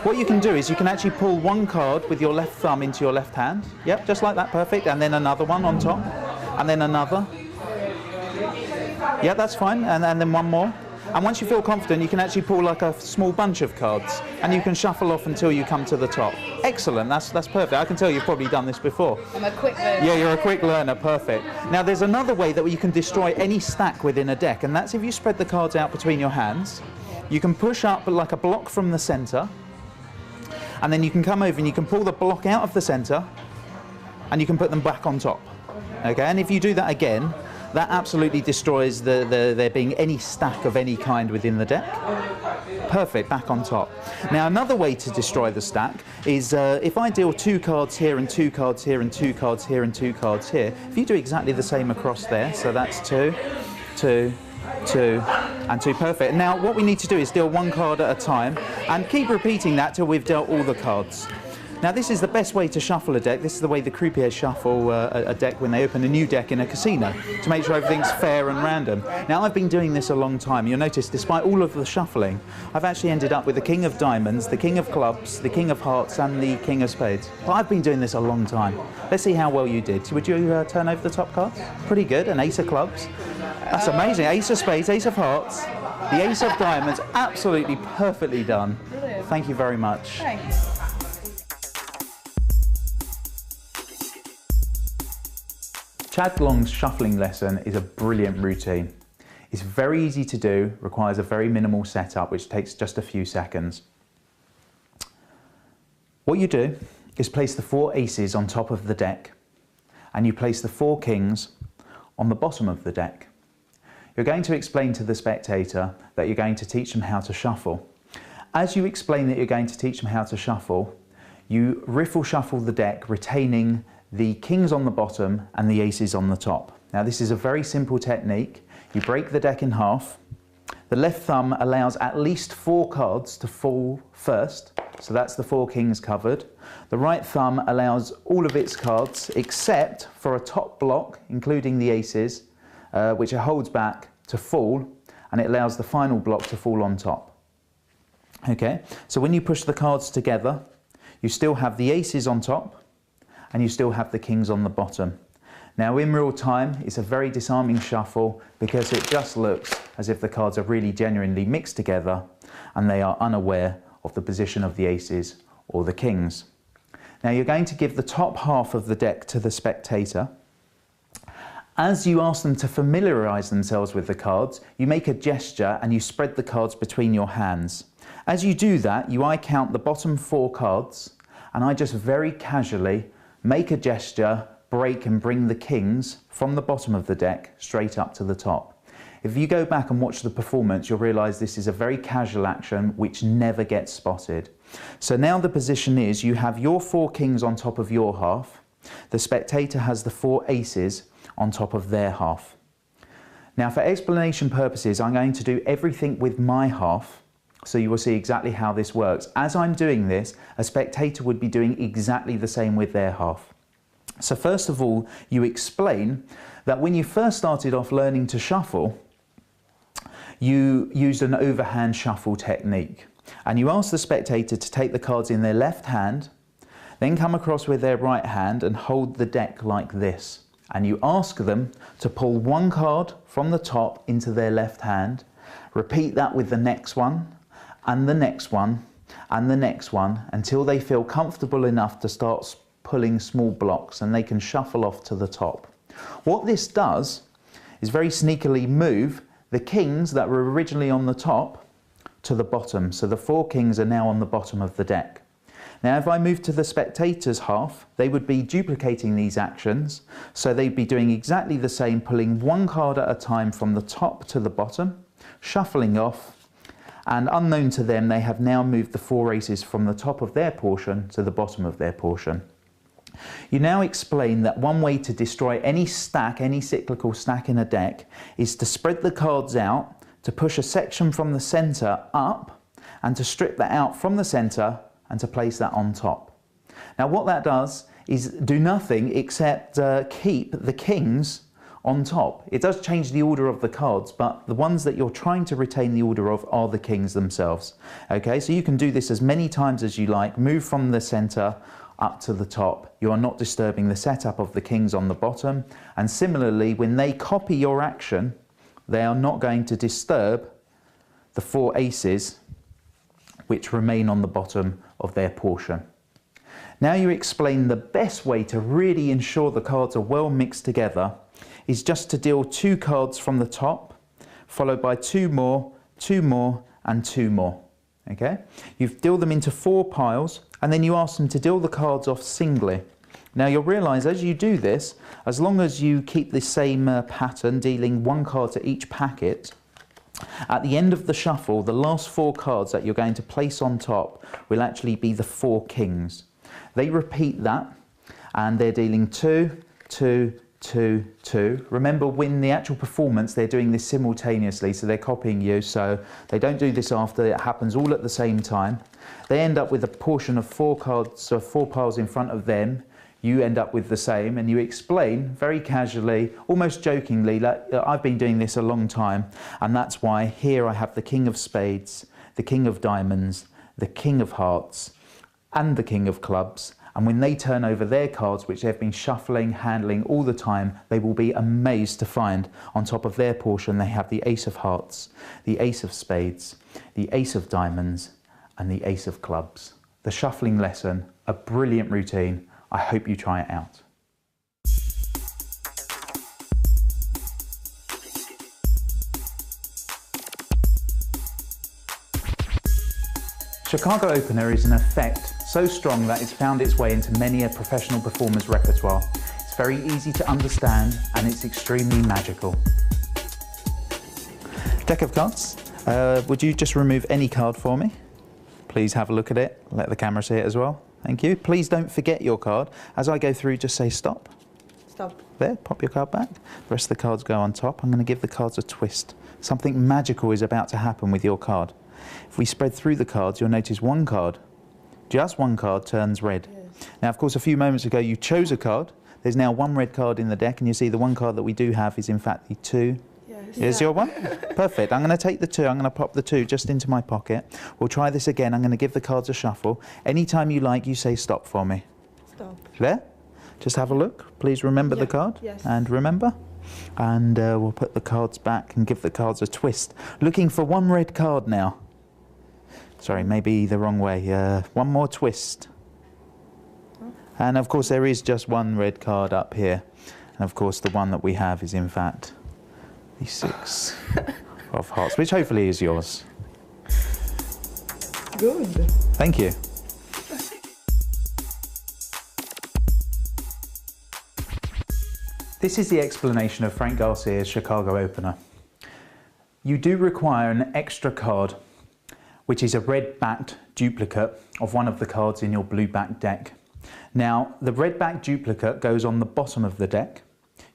What you can do is you can actually pull one card with your left thumb into your left hand. Yep, just like that, perfect. And then another one on top, and then another. Yeah, that's fine. And then one more. And once you feel confident, you can actually pull like a small bunch of cards, and you can shuffle off until you come to the top. Excellent, that's perfect. I can tell you've probably done this before. I'm a quick learner. Yeah, you're a quick learner, perfect. Now there's another way that you can destroy any stack within a deck, and that's if you spread the cards out between your hands. You can push up like a block from the centre, and then you can come over and you can pull the block out of the centre, and you can put them back on top. Okay, and if you do that again, that absolutely destroys there being any stack of any kind within the deck. Perfect, back on top. Now another way to destroy the stack is if I deal 2 cards here and 2 cards here and 2 cards here and 2 cards here, if you do exactly the same across there, so that's 2, 2, 2 and 2, perfect. Now what we need to do is deal 1 card at a time and keep repeating that till we've dealt all the cards. Now this is the best way to shuffle a deck. This is the way the croupiers shuffle a deck when they open a new deck in a casino, to make sure everything's fair and random. Now I've been doing this a long time. You'll notice despite all of the shuffling, I've actually ended up with the King of Diamonds, the King of Clubs, the King of Hearts and the King of Spades. But I've been doing this a long time. Let's see how well you did. Would you turn over the top cards? Pretty good. An Ace of Clubs. That's amazing. Ace of Spades, Ace of Hearts, the Ace of Diamonds. Absolutely perfectly done. Brilliant. Thank you very much. Thanks. Chad Long's shuffling lesson is a brilliant routine. It's very easy to do, requires a very minimal setup, which takes just a few seconds. What you do is place the 4 aces on top of the deck, and you place the 4 kings on the bottom of the deck. You're going to explain to the spectator that you're going to teach them how to shuffle. As you explain that you're going to teach them how to shuffle, you riffle shuffle the deck, retaining the kings on the bottom and the aces on the top. Now this is a very simple technique. You break the deck in half. The left thumb allows at least 4 cards to fall first, so that's the 4 kings covered. The right thumb allows all of its cards except for a top block, including the aces, which it holds back, to fall, and it allows the final block to fall on top. Okay, so when you push the cards together, you still have the aces on top, and you still have the kings on the bottom. Now in real time, it's a very disarming shuffle because it just looks as if the cards are really genuinely mixed together and they are unaware of the position of the aces or the kings. Now you're going to give the top half of the deck to the spectator. As you ask them to familiarise themselves with the cards, you make a gesture and you spread the cards between your hands. As you do that, you eye count the bottom 4 cards, and I just very casually make a gesture, break and bring the kings from the bottom of the deck straight up to the top. If you go back and watch the performance, you'll realise this is a very casual action which never gets spotted. So now the position is you have your 4 kings on top of your half, the spectator has the 4 aces on top of their half. Now for explanation purposes, I'm going to do everything with my half, so you will see exactly how this works. As I'm doing this, a spectator would be doing exactly the same with their half. So first of all, you explain that when you first started off learning to shuffle, you used an overhand shuffle technique. And you ask the spectator to take the cards in their left hand, then come across with their right hand and hold the deck like this. And you ask them to pull 1 card from the top into their left hand, repeat that with the next one, and the next one, and the next one, until they feel comfortable enough to start pulling small blocks and they can shuffle off to the top. What this does is very sneakily move the kings that were originally on the top to the bottom. So the 4 kings are now on the bottom of the deck. Now if I move to the spectator's half, they would be duplicating these actions. So they'd be doing exactly the same, pulling 1 card at a time from the top to the bottom, shuffling off, And unknown to them, they have now moved the 4 aces from the top of their portion to the bottom of their portion. You now explain that one way to destroy any stack, any cyclical stack in a deck, is to spread the cards out, to push a section from the centre up, and to strip that out from the centre and to place that on top. Now what that does is do nothing except keep the kings on top. It does change the order of the cards, but the ones that you're trying to retain the order of are the kings themselves. Okay, so you can do this as many times as you like, move from the centre up to the top. You are not disturbing the setup of the kings on the bottom, and similarly when they copy your action, they are not going to disturb the 4 aces which remain on the bottom of their portion. Now you explain the best way to really ensure the cards are well mixed together is just to deal 2 cards from the top, followed by 2 more, 2 more, and 2 more. Okay? You deal them into 4 piles, and then you ask them to deal the cards off singly. Now you'll realise as you do this, as long as you keep the same pattern, dealing 1 card to each packet, at the end of the shuffle, the last 4 cards that you're going to place on top will actually be the 4 kings. They repeat that, and they're dealing 2, 2, 2, 2. Remember, when the actual performance, they're doing this simultaneously, so they're copying you, so they don't do this after, it happens all at the same time. They end up with a portion of 4 cards, so 4 piles in front of them. You end up with the same, and you explain very casually, almost jokingly, that I've been doing this a long time, and that's why here I have the king of spades, the king of diamonds, the king of hearts, and the king of clubs. And when they turn over their cards, which they've been shuffling, handling all the time, they will be amazed to find on top of their portion they have the ace of hearts, the ace of spades, the ace of diamonds, and the ace of clubs. The shuffling lesson, a brilliant routine. I hope you try it out. Chicago Opener is an effect so strong that it's found its way into many a professional performer's repertoire. It's very easy to understand and it's extremely magical. Deck of cards. Would you just remove any card for me? Please have a look at it. Let the camera see it as well. Thank you. Please don't forget your card. As I go through, just say stop. Stop. There, pop your card back. The rest of the cards go on top. I'm going to give the cards a twist. Something magical is about to happen with your card. If we spread through the cards, you'll notice one card, just one card, turns red. Yes. Now, of course, a few moments ago, you chose a card. There's now 1 red card in the deck, and you see the 1 card that we do have is, in fact, the 2. Yes. Here's your 1. Perfect. I'm going to take the 2. I'm going to pop the 2 just into my pocket. We'll try this again. I'm going to give the cards a shuffle. Anytime you like, you say stop for me. Stop. There. Just have a look. Please remember the card. Yes. And remember. And we'll put the cards back and give the cards a twist. Looking for 1 red card now. Sorry, maybe the wrong way. 1 more twist. And of course there is just 1 red card up here. And of course the one that we have is in fact the 6 of hearts, which hopefully is yours. Good. Thank you. This is the explanation of Frank Garcia's Chicago Opener. You do require an extra card, which is a red-backed duplicate of one of the cards in your blue-backed deck. Now, the red-backed duplicate goes on the bottom of the deck.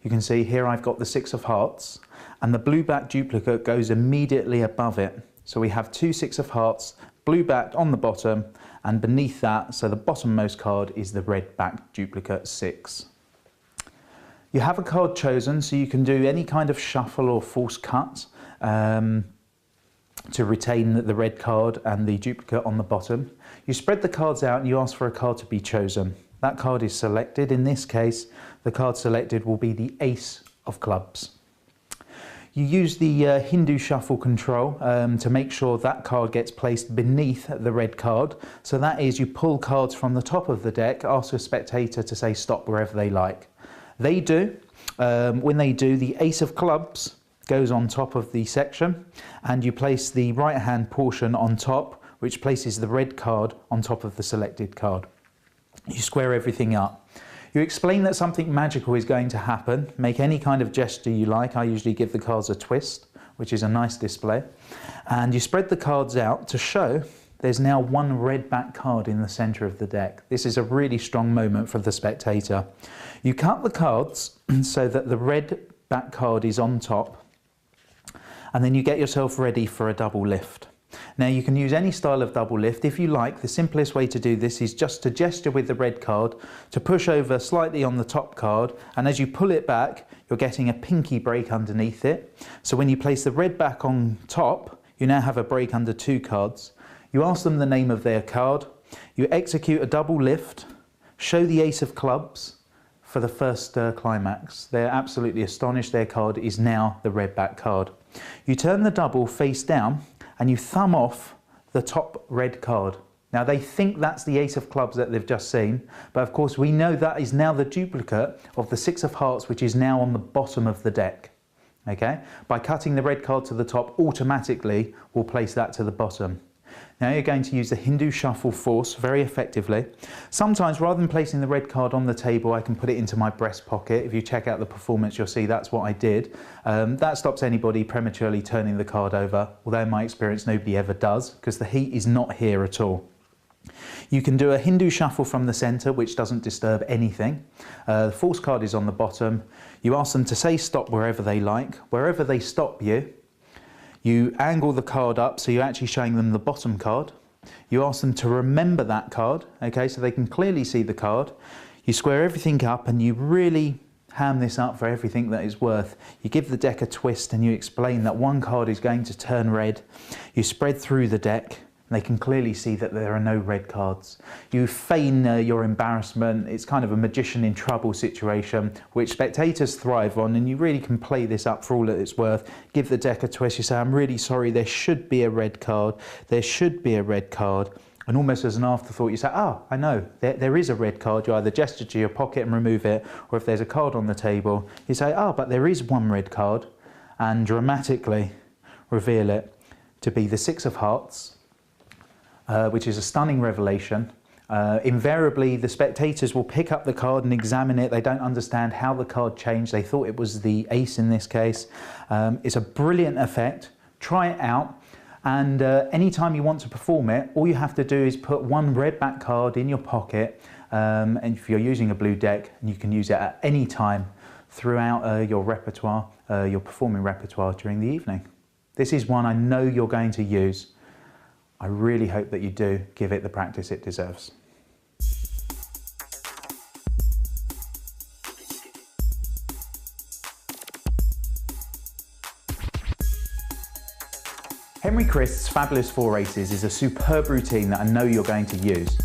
You can see here I've got the 6 of hearts, and the blue-backed duplicate goes immediately above it. So we have 2 6 of hearts, blue-backed on the bottom, and beneath that, so the bottommost card is the red-backed duplicate 6. You have a card chosen, so you can do any kind of shuffle or false cut to retain the red card and the duplicate on the bottom. You spread the cards out and you ask for a card to be chosen. That card is selected. In this case, the card selected will be the ace of clubs. You use the Hindu shuffle control to make sure that card gets placed beneath the red card. So that is, you pull cards from the top of the deck, ask a spectator to say stop wherever they like. They do. When they do, the ace of clubs goes on top of the section, and you place the right hand portion on top, which places the red card on top of the selected card. You square everything up. You explain that something magical is going to happen. Make any kind of gesture you like. I usually give the cards a twist which is a nice display. And you spread the cards out to show there's now one red back card in the centre of the deck. This is a really strong moment for the spectator. You cut the cards so that the red back card is on top, and then you get yourself ready for a double lift. Now you can use any style of double lift if you like. The simplest way to do this is just to gesture with the red card to push over slightly on the top card, and as you pull it back you're getting a pinky break underneath it. So when you place the red back on top, you now have a break under two cards. You ask them the name of their card, you execute a double lift, show the ace of clubs for the first climax. They're absolutely astonished their card is now the red back card. You turn the double face down and you thumb off the top red card. Now they think that's the ace of clubs that they've just seen, but of course we know that is now the duplicate of the six of hearts, which is now on the bottom of the deck. Okay? By cutting the red card to the top, automatically we'll place that to the bottom. Now you're going to use the Hindu Shuffle Force very effectively. Sometimes rather than placing the red card on the table, I can put it into my breast pocket. If you check out the performance, you'll see that's what I did. That stops anybody prematurely turning the card over, although in my experience nobody ever does, because the heat is not here at all. You can do a Hindu Shuffle from the centre, which doesn't disturb anything. The force card is on the bottom. You ask them to say stop wherever they like. Wherever they stop you, you angle the card up so you're actually showing them the bottom card. You ask them to remember that card, okay, so they can clearly see the card. You square everything up and you really ham this up for everything that it's worth. You give the deck a twist and you explain that one card is going to turn red. You spread through the deck. They can clearly see that there are no red cards. You feign your embarrassment. It's kind of a magician in trouble situation, which spectators thrive on, and you really can play this up for all that it's worth. Give the deck a twist. You say, I'm really sorry, there should be a red card. There should be a red card. And almost as an afterthought, you say, oh, I know, there is a red card. You either gesture to your pocket and remove it, or if there's a card on the table, you say, oh, but there is one red card, and dramatically reveal it to be the six of hearts, which is a stunning revelation. Invariably, the spectators will pick up the card and examine it. They don't understand how the card changed. They thought it was the ace in this case. It's a brilliant effect. Try it out. And anytime you want to perform it, all you have to do is put one red back card in your pocket. And if you're using a blue deck, you can use it at any time throughout your repertoire, your performing repertoire during the evening. This is one I know you're going to use. I really hope that you do give it the practice it deserves. Henry Christ's Fabulous Four Aces is a superb routine that I know you're going to use.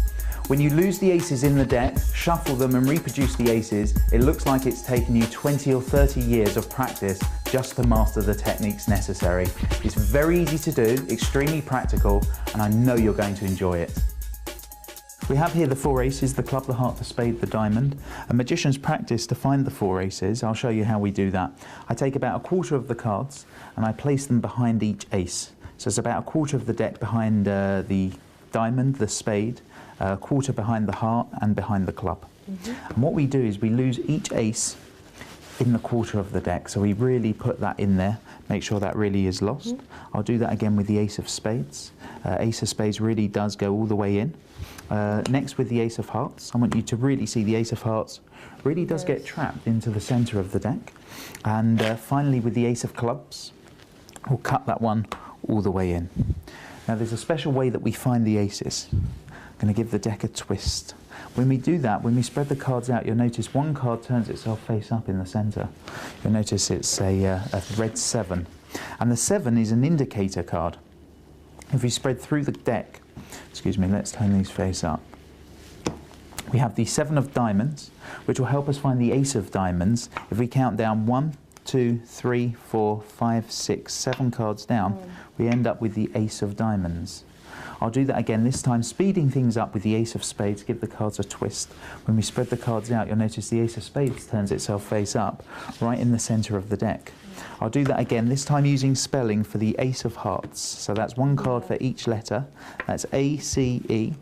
When you lose the aces in the deck, shuffle them and reproduce the aces, it looks like it's taken you 20 or 30 years of practice just to master the techniques necessary. It's very easy to do, extremely practical, and I know you're going to enjoy it. We have here the four aces, the club, the heart, the spade, the diamond. A magician's practice to find the four aces. I'll show you how we do that. I take about a quarter of the cards and I place them behind each ace. So it's about a quarter of the deck behind the diamond, the spade, a quarter behind the heart and behind the club. And what we do is we lose each ace in the quarter of the deck. So we really put that in there, make sure that really is lost. I'll do that again with the ace of spades. Ace of spades really does go all the way in. Next with the ace of hearts, I want you to really see the ace of hearts really does get trapped into the centre of the deck. And finally with the ace of clubs, we'll cut that one all the way in. Now there's a special way that we find the aces. I'm going to give the deck a twist. When we do that, when we spread the cards out, you'll notice one card turns itself face up in the centre. You'll notice it's a red 7. And the 7 is an indicator card. If we spread through the deck, excuse me, let's turn these face up. We have the 7 of diamonds, which will help us find the ace of diamonds. If we count down 1, 2, 3, 4, 5, 6, 7 cards down, we end up with the ace of diamonds. I'll do that again, this time speeding things up with the ace of spades, give the cards a twist. When we spread the cards out, you'll notice the ace of spades turns itself face up, right in the centre of the deck. I'll do that again, this time using spelling for the ace of hearts. So that's one card for each letter. That's A-C-E-O-F-H-E-A-R-T-S.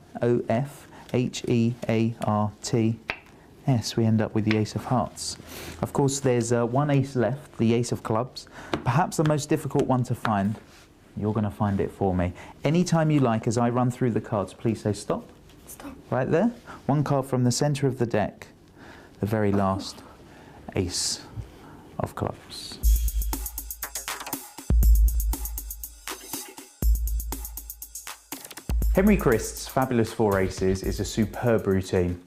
S, we end up with the ace of hearts. Of course, there's one ace left, the ace of clubs. Perhaps the most difficult one to find. You're going to find it for me. Anytime you like, as I run through the cards, please say stop. Stop. Right there. One card from the centre of the deck. The very last ace of clubs. Henry Christ's Fabulous Four Aces is a superb routine.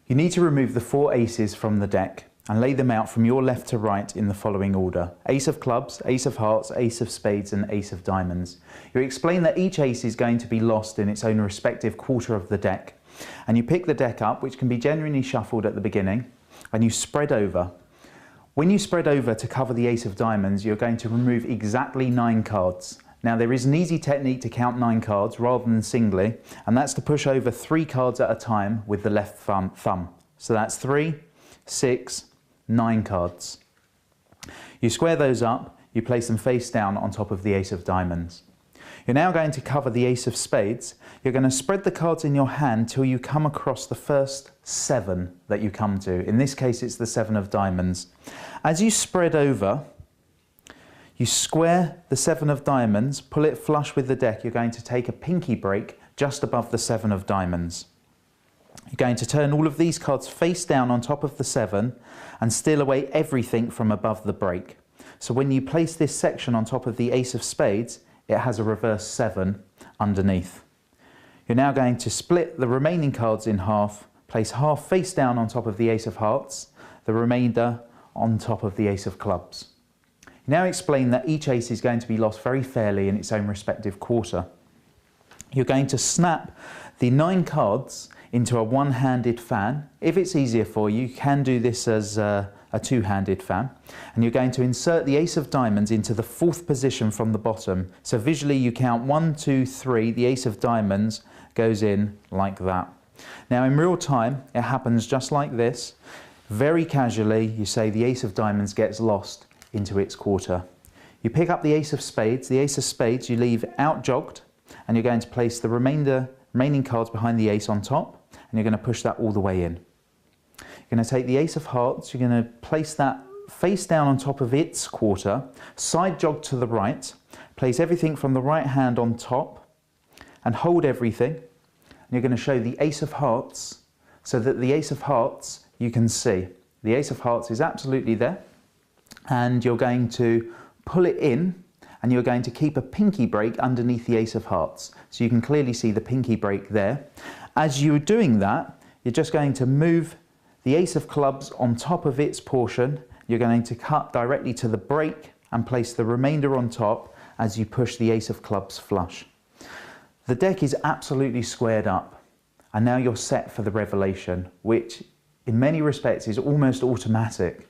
You need to remove the 4 aces from the deck and lay them out from your left to right in the following order: ace of clubs, ace of hearts, ace of spades and ace of diamonds. You explain that each ace is going to be lost in its own respective quarter of the deck, and you pick the deck up, which can be genuinely shuffled at the beginning, and you spread over. When you spread over to cover the ace of diamonds, you're going to remove exactly 9 cards. Now, there is an easy technique to count 9 cards rather than singly, and that's to push over 3 cards at a time with the left thumb. So that's 3, 6, 9 cards. You square those up, you place them face down on top of the ace of diamonds. You're now going to cover the ace of spades. You're going to spread the cards in your hand till you come across the first 7 that you come to. In this case, it's the 7 of diamonds. As you spread over, you square the 7 of diamonds, pull it flush with the deck. You're going to take a pinky break just above the 7 of diamonds. You're going to turn all of these cards face down on top of the 7 and steal away everything from above the break. So when you place this section on top of the ace of spades, it has a reverse 7 underneath. You're now going to split the remaining cards in half, place half face down on top of the ace of hearts, the remainder on top of the ace of clubs. You now explain that each ace is going to be lost very fairly in its own respective quarter. You're going to snap the 9 cards into a one-handed fan. If it's easier for you, you can do this as a two-handed fan. And you're going to insert the ace of diamonds into the 4th position from the bottom. So visually you count 1, 2, 3, the ace of diamonds goes in like that. Now in real time, it happens just like this. Very casually, you say the ace of diamonds gets lost into its quarter. You pick up the ace of spades. The ace of spades you leave out-jogged, and you're going to place the remaining cards behind the ace on top, and you're going to push that all the way in. You're going to take the ace of hearts, you're going to place that face down on top of its quarter, side jog to the right, place everything from the right hand on top, and hold everything. And you're going to show the ace of hearts, so that the ace of hearts you can see. The ace of hearts is absolutely there, and you're going to pull it in, and you're going to keep a pinky break underneath the ace of hearts. So you can clearly see the pinky break there. As you're doing that, you're just going to move the ace of clubs on top of its portion. You're going to cut directly to the break and place the remainder on top as you push the ace of clubs flush. The deck is absolutely squared up, and now you're set for the revelation, which in many respects is almost automatic.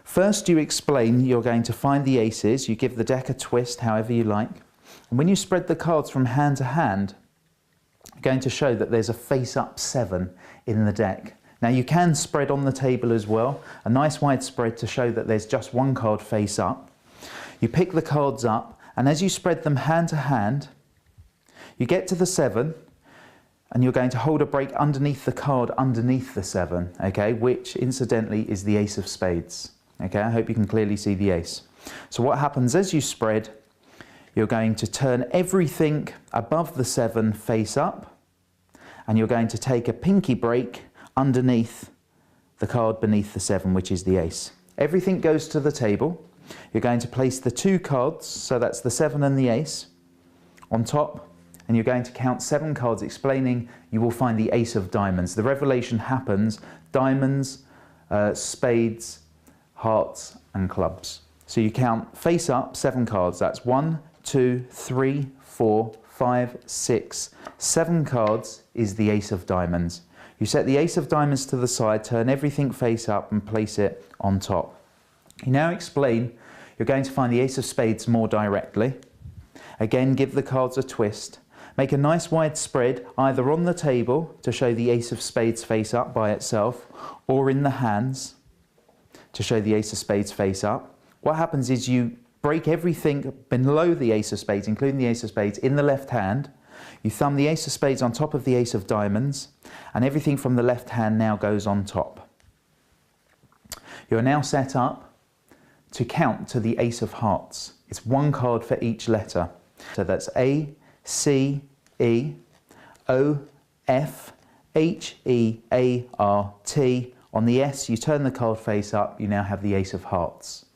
First, you explain you're going to find the aces, you give the deck a twist however you like, and when you spread the cards from hand to hand, you're going to show that there's a face-up 7 in the deck. Now you can spread on the table as well, a nice wide spread to show that there's just one card face up. You pick the cards up, and as you spread them hand to hand, you get to the 7, and you're going to hold a break underneath the card underneath the 7, okay, which incidentally is the ace of spades. Okay, I hope you can clearly see the ace. So what happens as you spread, you're going to turn everything above the 7 face up, and you're going to take a pinky break underneath the card beneath the 7, which is the ace. Everything goes to the table. You're going to place the 2 cards, so that's the 7 and the ace, on top, and you're going to count 7 cards, explaining you will find the ace of diamonds. The revelation happens, diamonds, spades, hearts and clubs. So you count face up 7 cards. That's 1, 2, 3, 4, 5, 6, 7 cards is the ace of diamonds. You set the ace of diamonds to the side, turn everything face up and place it on top. You now explain you're going to find the ace of spades more directly. Again, give the cards a twist. Make a nice wide spread either on the table to show the ace of spades face up by itself, or in the hands to show the ace of spades face up. What happens is you break everything below the ace of spades, including the ace of spades, in the left hand. You thumb the ace of spades on top of the ace of diamonds, and everything from the left hand now goes on top. You are now set up to count to the ace of hearts. It's one card for each letter. So that's A, C, E, O, F, H, E, A, R, T. On the S, you turn the card face up, you now have the ace of hearts.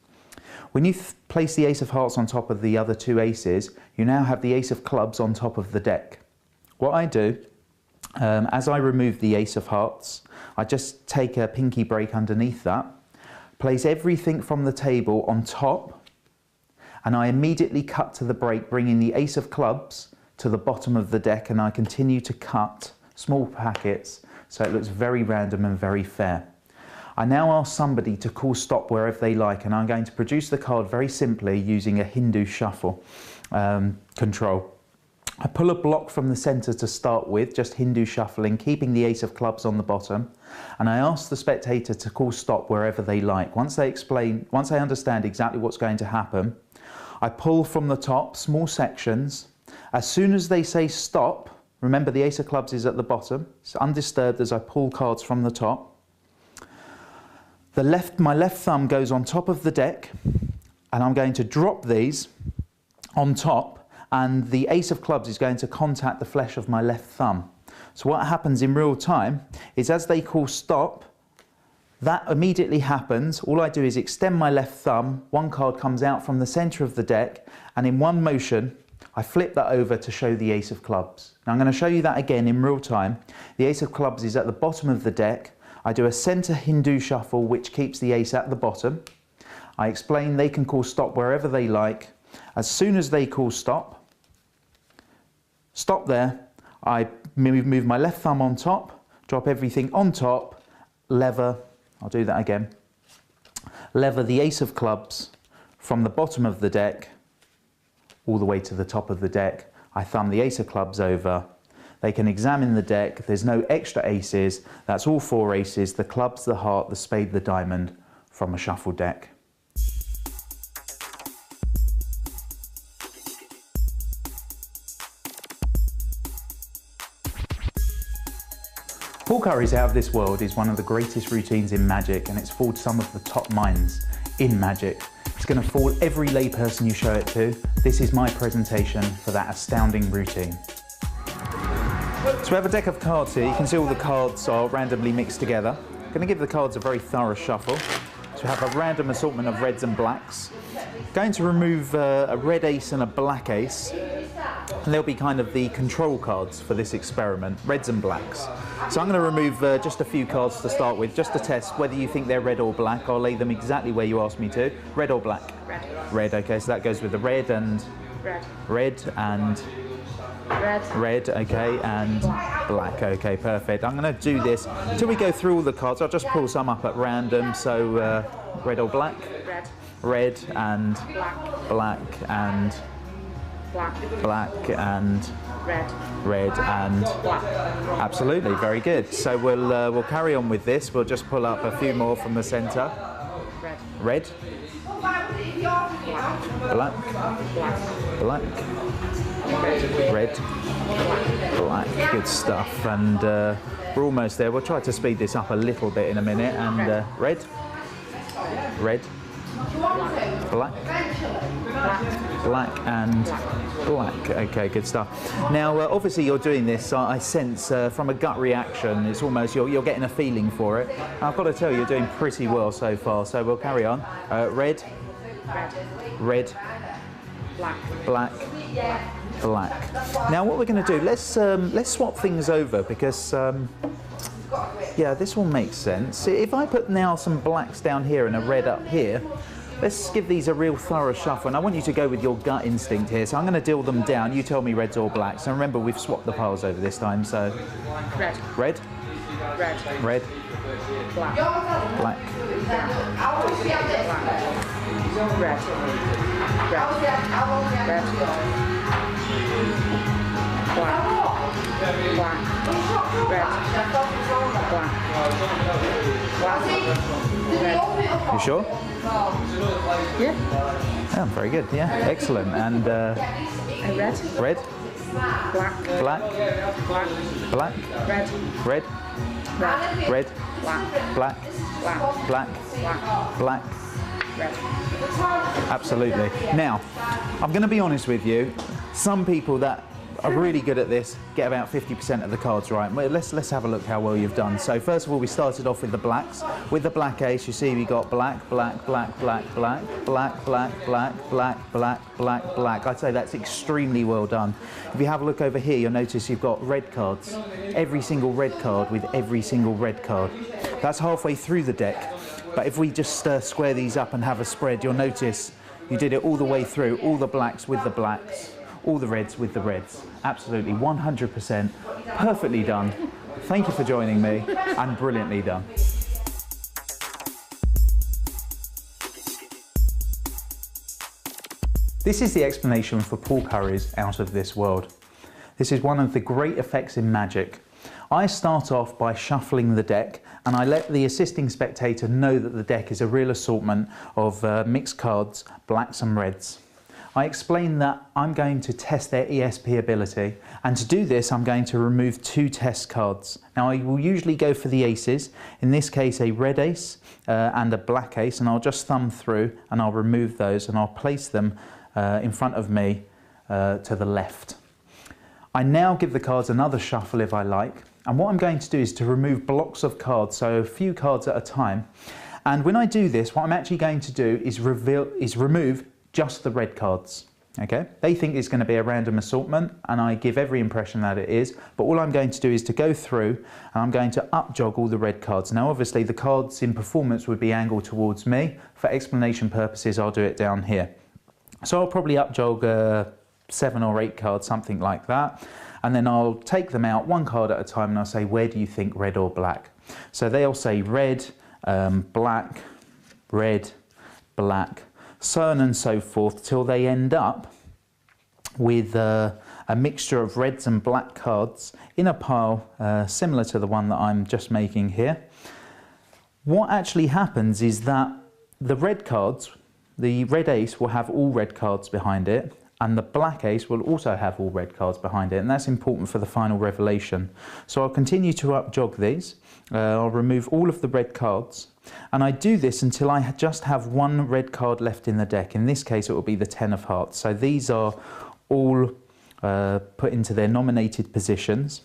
When you place the ace of hearts on top of the other two aces, you now have the ace of clubs on top of the deck. What I do, as I remove the ace of hearts, I just take a pinky break underneath that, place everything from the table on top, and I immediately cut to the break, bringing the ace of clubs to the bottom of the deck, and I continue to cut small packets so it looks very random and very fair. I now ask somebody to call stop wherever they like, and I'm going to produce the card very simply using a Hindu shuffle control. I pull a block from the centre to start with, just Hindu shuffling, keeping the ace of clubs on the bottom, and I ask the spectator to call stop wherever they like. Once they understand exactly what's going to happen, I pull from the top, small sections. As soon as they say stop, remember the ace of clubs is at the bottom, it's undisturbed as I pull cards from the top. My left thumb goes on top of the deck, and I'm going to drop these on top, and the ace of clubs is going to contact the flesh of my left thumb. So what happens in real time is as they call stop, that immediately happens. All I do is extend my left thumb, one card comes out from the centre of the deck, and in one motion, I flip that over to show the ace of clubs. Now I'm going to show you that again in real time. The ace of clubs is at the bottom of the deck. I do a centre Hindu shuffle which keeps the ace at the bottom. I explain they can call stop wherever they like. As soon as they call stop there, I move my left thumb on top, drop everything on top, lever, I'll do that again, lever the ace of clubs from the bottom of the deck all the way to the top of the deck. I thumb the ace of clubs over. They can examine the deck. There's no extra aces. That's all four aces, the clubs, the heart, the spade, the diamond from a shuffled deck. Paul Curry's Out of This World is one of the greatest routines in Magic, and it's fooled some of the top minds in Magic. It's going to fool every layperson you show it to. This is my presentation for that astounding routine. So we have a deck of cards here. You can see all the cards are randomly mixed together. I'm going to give the cards a very thorough shuffle. So we have a random assortment of reds and blacks. Going to remove a red ace and a black ace. And they'll be kind of the control cards for this experiment, reds and blacks. So I'm going to remove just a few cards to start with, just to test whether you think they're red or black. I'll lay them exactly where you asked me to. Red or black? Red. Red, okay, so that goes with the red and... Red. Red and... Red. Red, okay, and black, okay, perfect. I'm going to do this until we go through all the cards. I'll just pull some up at random, so red or black? Red. Red and... Black. Black and... Black. Black and... Red. Red and... Black. Absolutely, very good. So we'll carry on with this. We'll just pull up a few more from the centre. Red. Red. Black. Black. Red. Black. Good stuff. And we're almost there. We'll try to speed this up a little bit in a minute. And red. Red. Black. Black and black. Okay, good stuff. Now, obviously you're doing this, I sense from a gut reaction, it's almost, you're getting a feeling for it. I've got to tell you, you're doing pretty well so far, so we'll carry on. Red. Red. Black. Black. Black. Now what we're going to do, let's swap things over because yeah, this will make sense. If I put now some blacks down here and a red up here, let's give these a real thorough shuffle, and I want you to go with your gut instinct here. So I'm going to deal them down. You tell me reds or blacks. And remember, we've swapped the piles over this time. So Red. red. Red. Red. Black. Black. Red. Red. Red. Black. Black. Red. Black. You sure? Yeah. Yeah, very good. Yeah, excellent. And Red. red. Black. black, Black. black, Red. red, Red. red, Black. black, Black. black, Black. black. Red. Absolutely. Now, I'm going to be honest with you. Some people that are really good at this get about 50% of the cards right. Well, let's have a look how well you've done. So first of all, we started off with the blacks. With the black ace, you see we got black, black, black, black, black, black, black, black, black, black, black, black. I'd say that's extremely well done. If you have a look over here, you'll notice you've got red cards. Every single red card with every single red card. That's halfway through the deck. But if we just square these up and have a spread, you'll notice you did it all the way through, all the blacks with the blacks, all the reds with the reds. Absolutely, 100%, perfectly done. Thank you for joining me, and brilliantly done. This is the explanation for Paul Currie's Out of This World. This is one of the great effects in Magic. I start off by shuffling the deck, and I let the assisting spectator know that the deck is a real assortment of mixed cards, blacks and reds. I explain that I'm going to test their ESP ability, and to do this I'm going to remove 2 test cards. Now I will usually go for the aces, in this case a red ace and a black ace, and I'll just thumb through and I'll remove those and I'll place them in front of me to the left. I now give the cards another shuffle if I like, and what I'm going to do is to remove blocks of cards, so a few cards at a time. And when I do this, what I'm actually going to do is remove just the red cards. Okay? They think it's going to be a random assortment, and I give every impression that it is, but all I'm going to do is to go through and I'm going to up jog all the red cards. Now obviously the cards in performance would be angled towards me. For explanation purposes I'll do it down here. So I'll probably up jog 7 or 8 cards, something like that, and then I'll take them out one card at a time and I'll say, where do you think red or black? So they'll say red, black, red, black, so on and so forth, till they end up with a mixture of reds and black cards in a pile similar to the one that I'm just making here. What actually happens is that the red cards, the red ace will have all red cards behind it, and the black ace will also have all red cards behind it, and that's important for the final revelation. So I'll continue to up jog these. I'll remove all of the red cards, and I do this until I just have 1 red card left in the deck. In this case it will be the 10 of hearts. So these are all put into their nominated positions.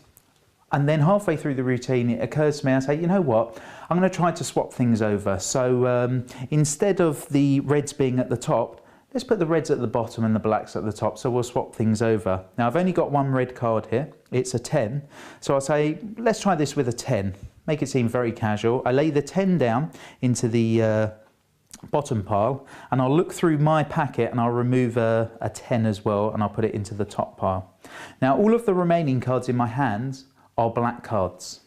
And then halfway through the routine it occurs to me, I say, you know what, I'm going to try to swap things over. So instead of the reds being at the top, let's put the reds at the bottom and the blacks at the top, so we'll swap things over. Now I've only got 1 red card here, it's a 10, so I'll say let's try this with a 10, make it seem very casual. I lay the 10 down into the bottom pile, and I'll look through my packet and I'll remove a 10 as well, and I'll put it into the top pile. Now all of the remaining cards in my hands are black cards.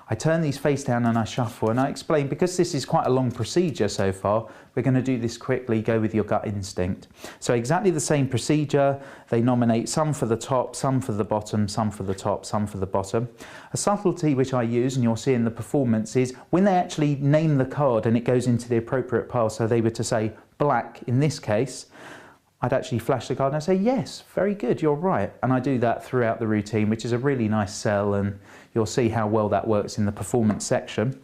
I turn these face down and I shuffle, and I explain, because this is quite a long procedure so far, we're going to do this quickly, go with your gut instinct. So exactly the same procedure, they nominate some for the top, some for the bottom, some for the top, some for the bottom. A subtlety which I use, and you'll see in the performance, is when they actually name the card and it goes into the appropriate pile, so they were to say black in this case, I'd actually flash the card and I'd say, yes, very good, you're right. And I do that throughout the routine, which is a really nice sell, and you'll see how well that works in the performance section.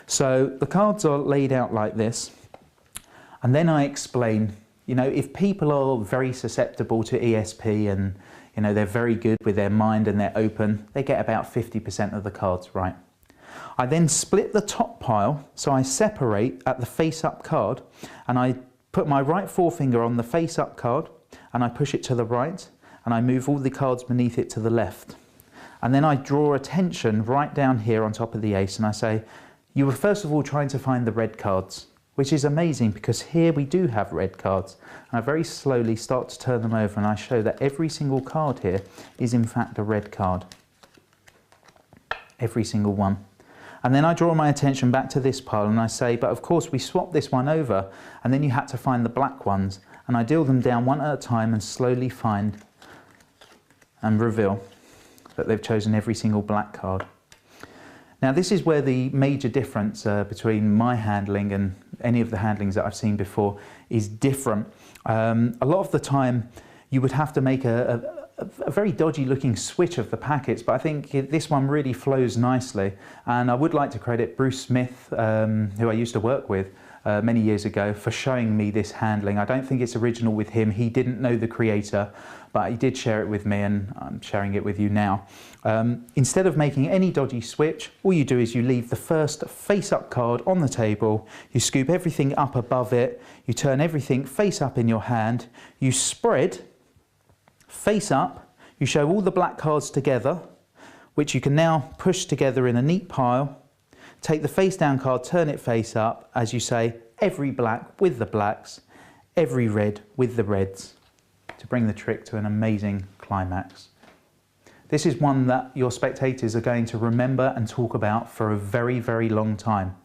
So the cards are laid out like this, and then I explain, you know, if people are very susceptible to ESP and, you know, they're very good with their mind and they're open, they get about 50% of the cards right. I then split the top pile, so I separate at the face-up card, and I put my right forefinger on the face-up card and I push it to the right, and I move all the cards beneath it to the left. And then I draw attention right down here on top of the ace, and I say, you were first of all trying to find the red cards, which is amazing because here we do have red cards. And I very slowly start to turn them over, and I show that every single card here is in fact a red card. Every single one. And then I draw my attention back to this pile and I say, but of course we swapped this one over, and then you had to find the black ones. And I deal them down one at a time and slowly find and reveal that they've chosen every single black card. Now this is where the major difference between my handling and any of the handlings that I've seen before is different. A lot of the time you would have to make a a very dodgy looking switch of the packets, but I think this one really flows nicely. And I would like to credit Bruce Smith, who I used to work with many years ago, for showing me this handling. I don't think it's original with him. He didn't know the creator, but he did share it with me, and I'm sharing it with you now. Instead of making any dodgy switch, all you do is you leave the first face-up card on the table, you scoop everything up above it, you turn everything face up in your hand, you spread face up, you show all the black cards together, which you can now push together in a neat pile. Take the face down card, turn it face up, as you say, every black with the blacks, every red with the reds, to bring the trick to an amazing climax. This is one that your spectators are going to remember and talk about for a very, very long time.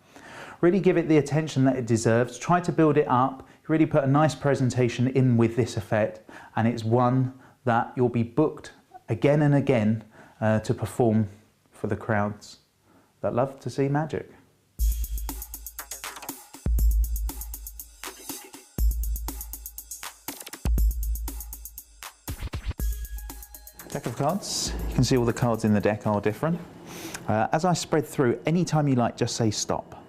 Really give it the attention that it deserves, try to build it up, really put a nice presentation in with this effect, and it's one that you'll be booked again and again to perform for the crowds that love to see magic. Deck of cards. You can see all the cards in the deck are different. As I spread through, anytime you like, just say stop.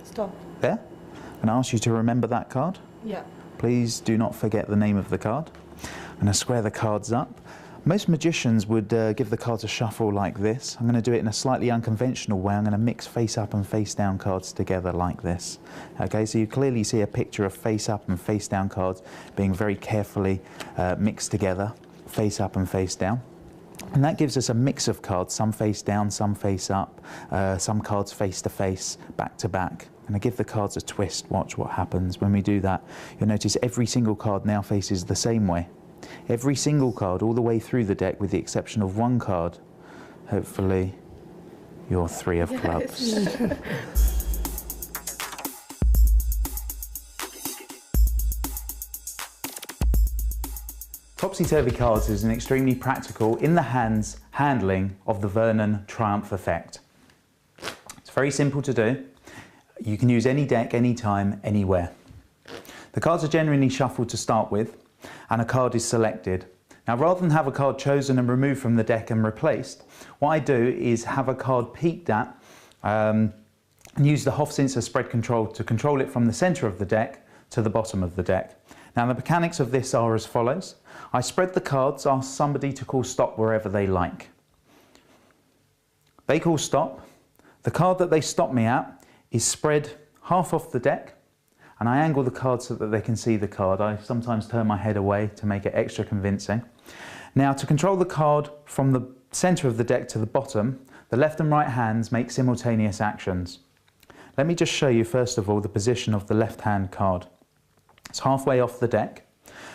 Stop. There. And I ask you to remember that card. Yeah. Please do not forget the name of the card. I'm going to square the cards up. Most magicians would give the cards a shuffle like this. I'm going to do it in a slightly unconventional way. I'm going to mix face up and face down cards together like this. Okay, so you clearly see a picture of face up and face down cards being very carefully mixed together, face up and face down. And that gives us a mix of cards, some face down, some face up, some cards face to face, back to back. And I give the cards a twist. Watch what happens when we do that. You'll notice every single card now faces the same way. Every single card all the way through the deck, with the exception of one card. Hopefully your 3 of clubs. Topsy-turvy cards is an extremely practical, in the hands handling of the Vernon Triumph effect. It's very simple to do. You can use any deck, anytime, anywhere. The cards are generally shuffled to start with, and a card is selected. Now, rather than have a card chosen and removed from the deck and replaced, what I do is have a card peeked at and use the Hofzinser spread control to control it from the centre of the deck to the bottom of the deck. Now, the mechanics of this are as follows. I spread the cards, ask somebody to call stop wherever they like. They call stop. The card that they stop me at is spread half off the deck, and I angle the card so that they can see the card. I sometimes turn my head away to make it extra convincing. Now, to control the card from the centre of the deck to the bottom, the left and right hands make simultaneous actions. Let me just show you first of all the position of the left hand card. It's halfway off the deck.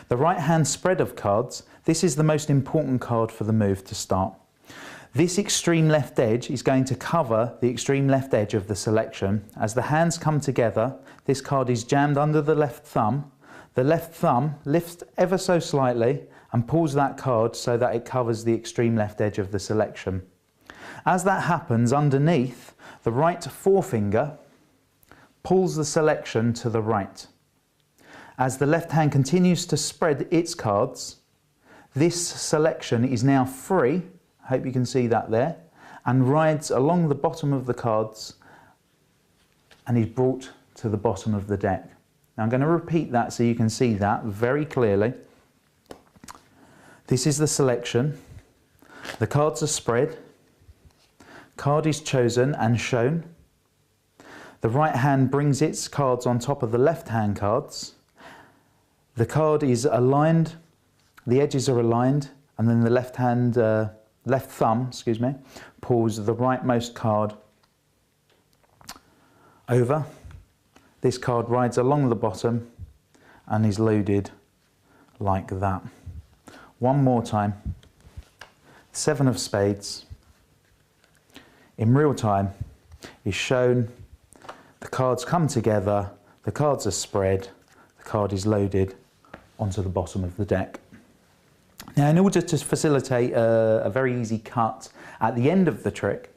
The right hand spread of cards, this is the most important card for the move to start. This extreme left edge is going to cover the extreme left edge of the selection. As the hands come together, this card is jammed under the left thumb. The left thumb lifts ever so slightly and pulls that card so that it covers the extreme left edge of the selection. As that happens, underneath, the right forefinger pulls the selection to the right. As the left hand continues to spread its cards, this selection is now free, I hope you can see that there, and rides along the bottom of the cards and is brought to the bottom of the deck. Now I'm going to repeat that so you can see that very clearly. This is the selection. The cards are spread. Card is chosen and shown. The right hand brings its cards on top of the left hand cards. The card is aligned, the edges are aligned, and then the left thumb, pulls the rightmost card over. This card rides along the bottom and is loaded like that. One more time. 7 of spades. In real time is shown. The cards come together, the cards are spread, the card is loaded onto the bottom of the deck. Now, in order to facilitate a very easy cut at the end of the trick,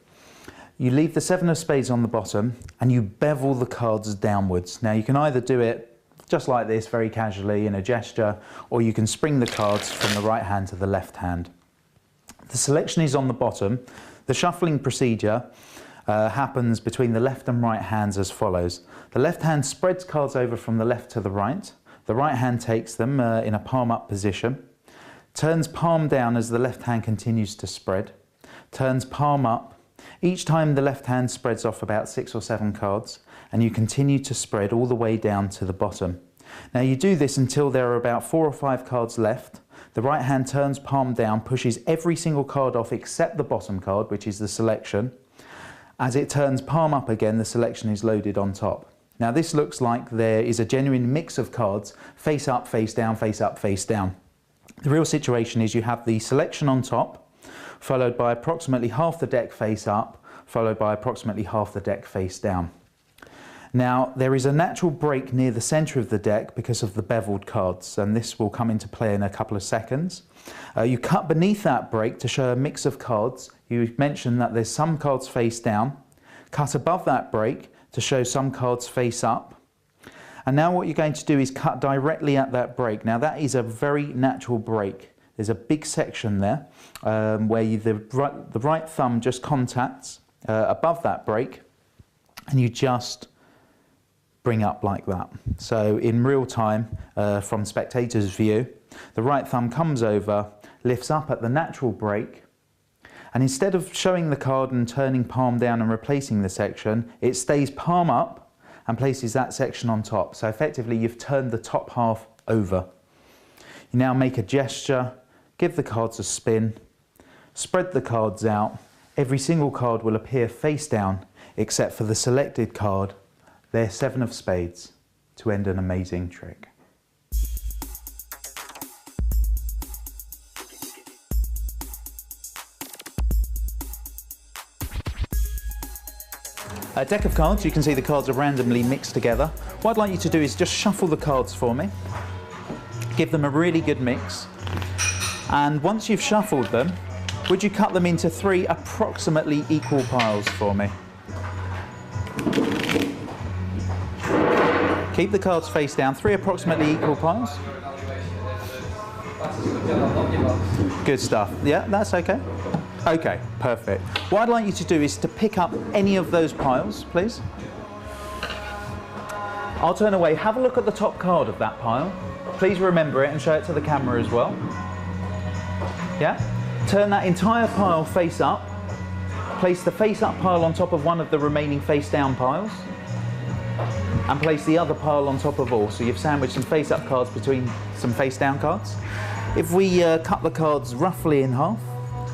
you leave the 7 of spades on the bottom and you bevel the cards downwards. Now, you can either do it just like this, very casually in a gesture, or you can spring the cards from the right hand to the left hand. The selection is on the bottom. The shuffling procedure happens between the left and right hands as follows. The left hand spreads cards over from the left to the right. The right hand takes them in a palm up position, turns palm down as the left hand continues to spread, turns palm up. Each time the left hand spreads off about 6 or 7 cards, and you continue to spread all the way down to the bottom. Now you do this until there are about 4 or 5 cards left. The right hand turns palm down, pushes every single card off except the bottom card, which is the selection. As it turns palm up again, the selection is loaded on top. Now this looks like there is a genuine mix of cards, face up, face down, face up, face down. The real situation is you have the selection on top, followed by approximately half the deck face up, followed by approximately half the deck face down. Now there is a natural break near the centre of the deck because of the beveled cards, and this will come into play in a couple of seconds. You cut beneath that break to show a mix of cards. You mentioned that there's some cards face down. Cut above that break to show some cards face up. And now what you're going to do is cut directly at that break. Now that is a very natural break. There's a big section there where the right thumb just contacts above that break, and you just bring up like that. So in real time, from spectator's view, the right thumb comes over, lifts up at the natural break, and instead of showing the card and turning palm down and replacing the section, it stays palm up and places that section on top. So effectively you've turned the top half over. You now make a gesture, give the cards a spin, spread the cards out. Every single card will appear face down except for the selected card, their 7 of spades, to end an amazing trick. A deck of cards, you can see the cards are randomly mixed together. What I'd like you to do is just shuffle the cards for me. Give them a really good mix. And once you've shuffled them, would you cut them into 3 approximately equal piles for me? Keep the cards face down, 3 approximately equal piles. Good stuff. Yeah, that's okay. Okay, perfect. What I'd like you to do is to pick up any of those piles, please. I'll turn away. Have a look at the top card of that pile. Please remember it and show it to the camera as well. Yeah? Turn that entire pile face up. Place the face up pile on top of one of the remaining face down piles. And place the other pile on top of all. So you've sandwiched some face up cards between some face down cards. If we cut the cards roughly in half,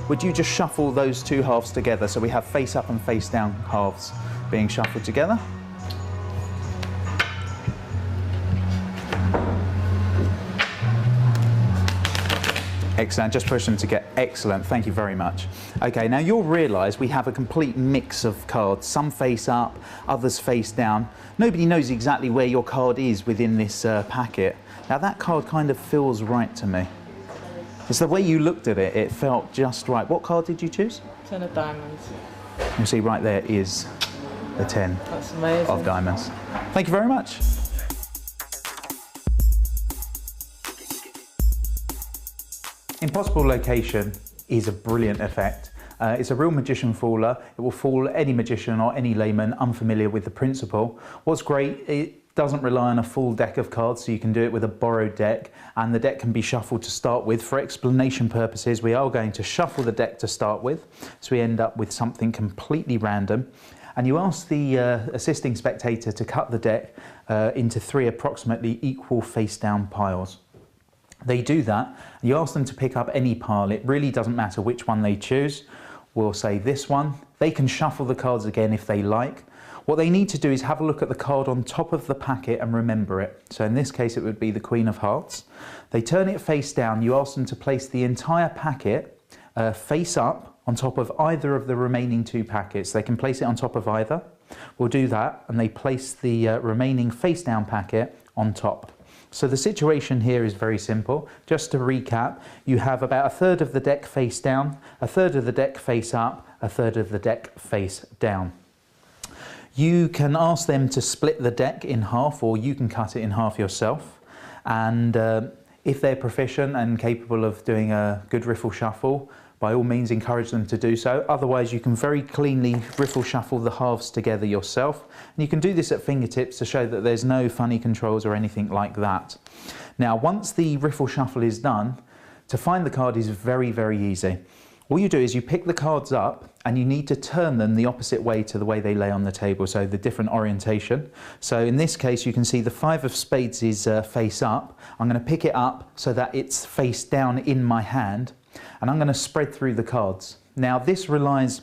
would you just shuffle those 2 halves together so we have face up and face down halves being shuffled together? Excellent, just push them together. Excellent, thank you very much. Okay, now you'll realise we have a complete mix of cards. Some face up, others face down. Nobody knows exactly where your card is within this packet. Now that card kind of feels right to me. It's the way you looked at it, it felt just right. What card did you choose? 10 of diamonds. You see right there is the 10 That's amazing. of diamonds. Thank you very much. Impossible location is a brilliant effect. It's a real magician fooler. It will fool any magician or any layman unfamiliar with the principle. What's great, it doesn't rely on a full deck of cards, so you can do it with a borrowed deck, and the deck can be shuffled to start with. For explanation purposes, we are going to shuffle the deck to start with, so we end up with something completely random. And you ask the assisting spectator to cut the deck into 3 approximately equal face down piles. They do that, and you ask them to pick up any pile. It really doesn't matter which one they choose. We'll say this one. They can shuffle the cards again if they like. What they need to do is have a look at the card on top of the packet and remember it. So in this case it would be the Queen of Hearts. They turn it face down. You ask them to place the entire packet face up on top of either of the remaining 2 packets. They can place it on top of either. We'll do that, and they place the remaining face down packet on top. So the situation here is very simple. Just to recap, you have about 1/3 of the deck face down, 1/3 of the deck face up, 1/3 of the deck face down. You can ask them to split the deck in half, or you can cut it in half yourself. And if they're proficient and capable of doing a good riffle shuffle, by all means encourage them to do so. Otherwise, you can very cleanly riffle shuffle the halves together yourself. And you can do this at fingertips to show that there's no funny controls or anything like that. Now, once the riffle shuffle is done, to find the card is very, very easy. All you do is you pick the cards up and you need to turn them the opposite way to the way they lay on the table, so the different orientation. So in this case, you can see the 5 of spades is face up. I'm going to pick it up so that it's face down in my hand, and I'm going to spread through the cards. Now, this relies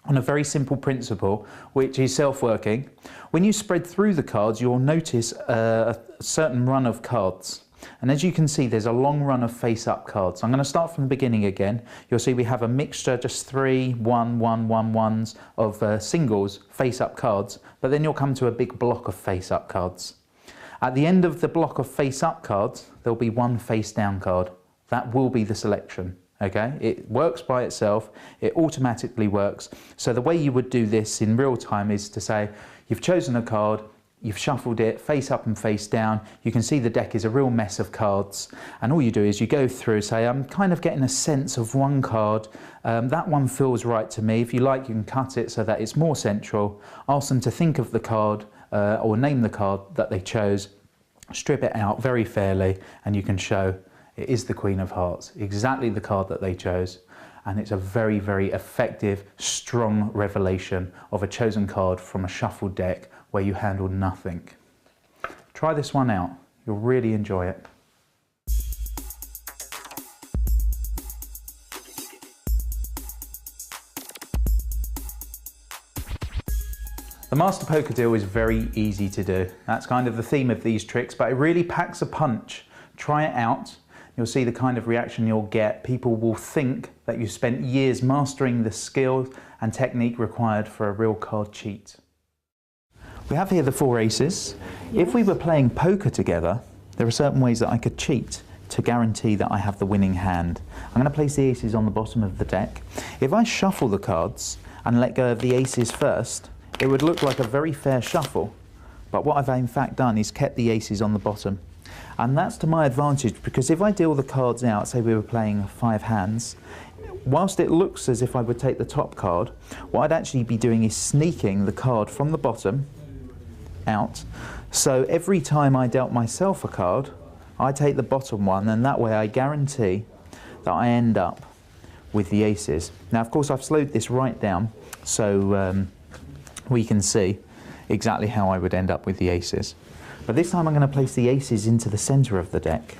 on a very simple principle, which is self-working. When you spread through the cards, you'll notice a certain run of cards. And as you can see, there's a long run of face-up cards. I'm going to start from the beginning again. You'll see we have a mixture, just 3, 1, 1, 1, 1s of singles, face-up cards, but then you'll come to a big block of face-up cards. At the end of the block of face-up cards, there'll be one face-down card. That will be the selection. Okay, it works by itself, it automatically works. So the way you would do this in real time is to say, you've chosen a card, you've shuffled it face up and face down. You can see the deck is a real mess of cards. And all you do is you go through, say, I'm kind of getting a sense of one card. That one feels right to me. If you like, you can cut it so that it's more central. Ask them to think of the card or name the card that they chose. Strip it out very fairly and you can show it is the Queen of Hearts, exactly the card that they chose. And it's a very, very effective, strong revelation of a chosen card from a shuffled deck where you handle nothing. Try this one out, you'll really enjoy it. The Master Poker Deal is very easy to do. That's kind of the theme of these tricks, but it really packs a punch. Try it out. You'll see the kind of reaction you'll get. People will think that you spent years mastering the skill and technique required for a real card cheat. We have here the 4 aces. Yes. If we were playing poker together, there are certain ways that I could cheat to guarantee that I have the winning hand. I'm going to place the aces on the bottom of the deck. If I shuffle the cards and let go of the aces first, it would look like a very fair shuffle. But what I've in fact done is kept the aces on the bottom. And that's to my advantage, because if I deal the cards out, say we were playing 5 hands, whilst it looks as if I would take the top card, what I'd actually be doing is sneaking the card from the bottom out. So every time I dealt myself a card, I take the bottom one, and that way I guarantee that I end up with the aces. Now, of course, I've slowed this right down so we can see exactly how I would end up with the aces. But this time I'm going to place the aces into the centre of the deck.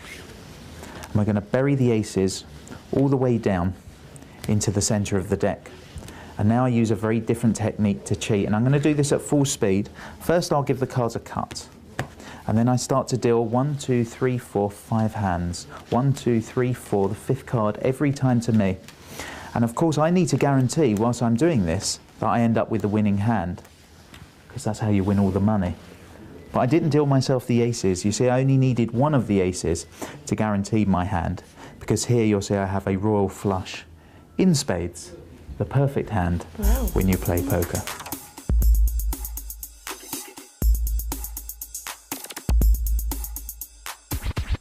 And we're going to bury the aces all the way down into the centre of the deck. And now I use a very different technique to cheat, and I'm going to do this at full speed. First I'll give the cards a cut, and then I start to deal 1, 2, 3, 4, 5 hands. 1, 2, 3, 4, the 5th card every time to me. And of course I need to guarantee whilst I'm doing this that I end up with the winning hand, because that's how you win all the money. But I didn't deal myself the aces. You see, I only needed one of the aces to guarantee my hand, because here you'll see I have a royal flush in spades, the perfect hand when you play poker.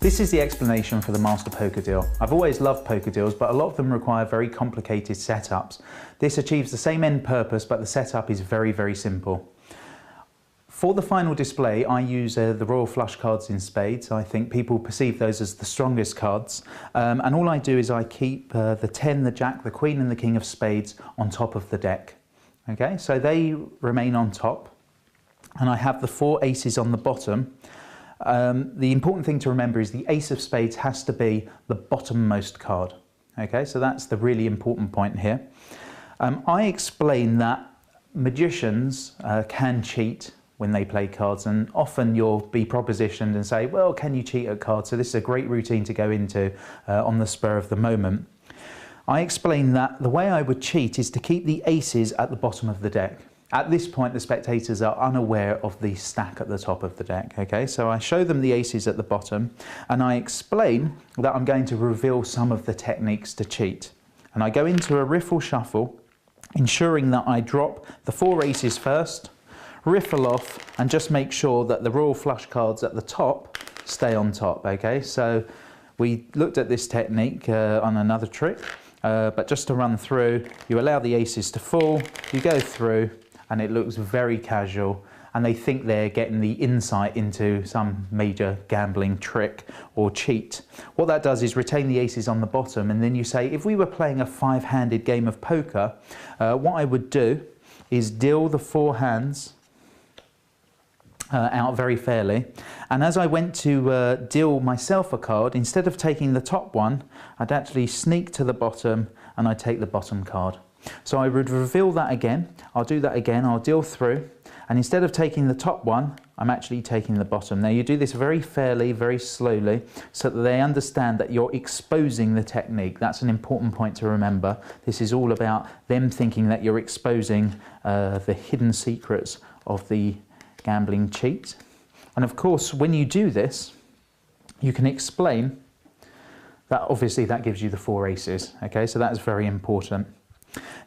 This is the explanation for the Master Poker Deal. I've always loved poker deals, but a lot of them require very complicated setups. This achieves the same end purpose, but the setup is very, very simple. For the final display, I use the Royal Flush cards in spades. I think people perceive those as the strongest cards. And all I do is I keep the 10, the Jack, the Queen and the King of Spades on top of the deck. Okay, so they remain on top. And I have the 4 aces on the bottom. The important thing to remember is the Ace of Spades has to be the bottommost card. Okay, so that's the really important point here. I explain that magicians can cheat when they play cards, and often you'll be propositioned and say, well, can you cheat at cards? So this is a great routine to go into on the spur of the moment. I explain that the way I would cheat is to keep the aces at the bottom of the deck. At this point, the spectators are unaware of the stack at the top of the deck, okay? So I show them the aces at the bottom, and I explain that I'm going to reveal some of the techniques to cheat. And I go into a riffle shuffle, ensuring that I drop the 4 aces first, riffle off and just make sure that the royal flush cards at the top stay on top, okay? So we looked at this technique on another trick, but just to run through, you allow the aces to fall, you go through, and it looks very casual, and they think they're getting the insight into some major gambling trick or cheat. What that does is retain the aces on the bottom, and then you say, if we were playing a 5-handed game of poker, what I would do is deal the 4 hands out very fairly, and as I went to deal myself a card, instead of taking the top one, I'd actually sneak to the bottom and I'd take the bottom card. So I would reveal that again, I'll do that again, I'll deal through, and instead of taking the top one, I'm actually taking the bottom. Now you do this very fairly, very slowly, so that they understand that you're exposing the technique. That's an important point to remember. This is all about them thinking that you're exposing the hidden secrets of the gambling cheat. And of course, when you do this, you can explain that obviously that gives you the 4 aces, okay? So that's very important.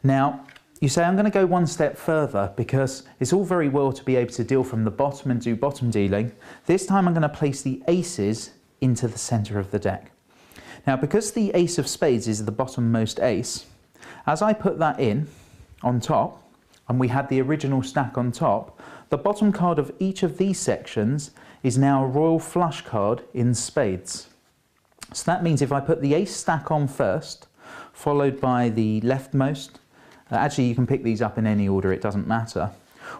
Now, you say, I'm going to go one step further, because it's all very well to be able to deal from the bottom and do bottom dealing. This time I'm going to place the aces into the center of the deck. Now, because the ace of spades is the bottommost ace, as I put that in on top, and we had the original stack on top, the bottom card of each of these sections is now a royal flush card in spades. So that means if I put the ace stack on first, followed by the leftmost, actually you can pick these up in any order, it doesn't matter.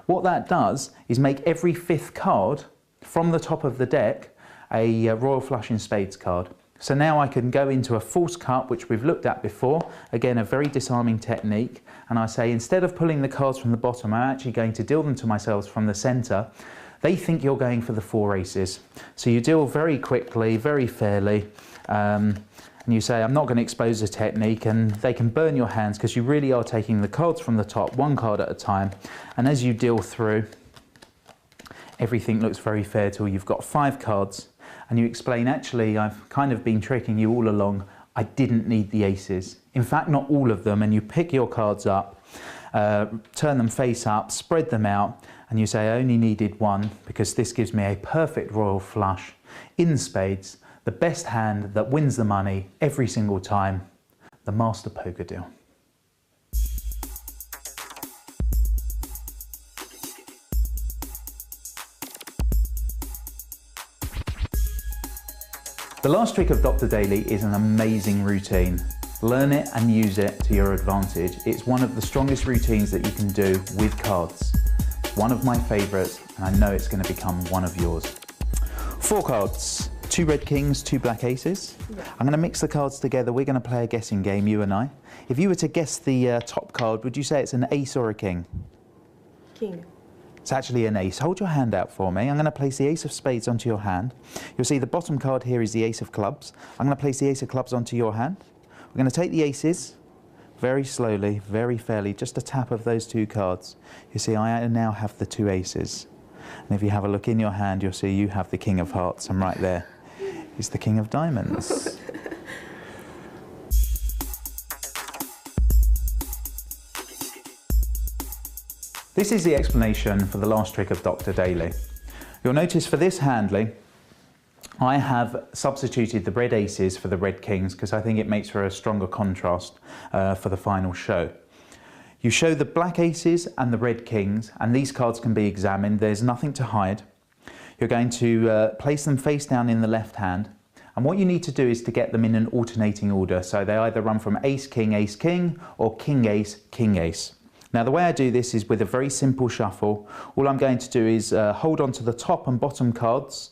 What that does is make every 5th card from the top of the deck a royal flush in spades card. So now I can go into a false cut, which we've looked at before, again a very disarming technique, and I say, instead of pulling the cards from the bottom, I'm actually going to deal them to myself from the centre. They think you're going for the 4 aces. So you deal very quickly, very fairly, and you say, I'm not going to expose the technique, and they can burn your hands because you really are taking the cards from the top, 1 card at a time, and as you deal through, everything looks very fair till you've got 5 cards, and you explain, actually, I've kind of been tricking you all along, I didn't need the aces. In fact, not all of them, and you pick your cards up, turn them face up, spread them out, and you say, I only needed 1 because this gives me a perfect royal flush in spades, the best hand that wins the money every single time, the master poker deal. The last trick of Dr. Daly is an amazing routine. Learn it and use it to your advantage. It's one of the strongest routines that you can do with cards. One of my favourites, and I know it's going to become one of yours. 4 cards. 2 red kings, 2 black aces. Yeah. I'm going to mix the cards together. We're going to play a guessing game, you and I. If you were to guess the top card, would you say it's an ace or a king? King. It's actually an ace. Hold your hand out for me. I'm going to place the ace of spades onto your hand. You'll see the bottom card here is the ace of clubs. I'm going to place the ace of clubs onto your hand. We're going to take the aces very slowly, very fairly, just a tap of those 2 cards. You see, I now have the 2 aces. And if you have a look in your hand, you'll see you have the king of hearts. I'm right there. It's the king of diamonds. This is the explanation for the last trick of Dr. Daly. You'll notice for this handling, I have substituted the red aces for the red kings because I think it makes for a stronger contrast for the final show. You show the black aces and the red kings, and these cards can be examined. There's nothing to hide. You're going to place them face down in the left hand, and what you need to do is to get them in an alternating order. So they either run from ace, king, or king, ace. Now the way I do this is with a very simple shuffle. All I'm going to do is hold on to the top and bottom cards,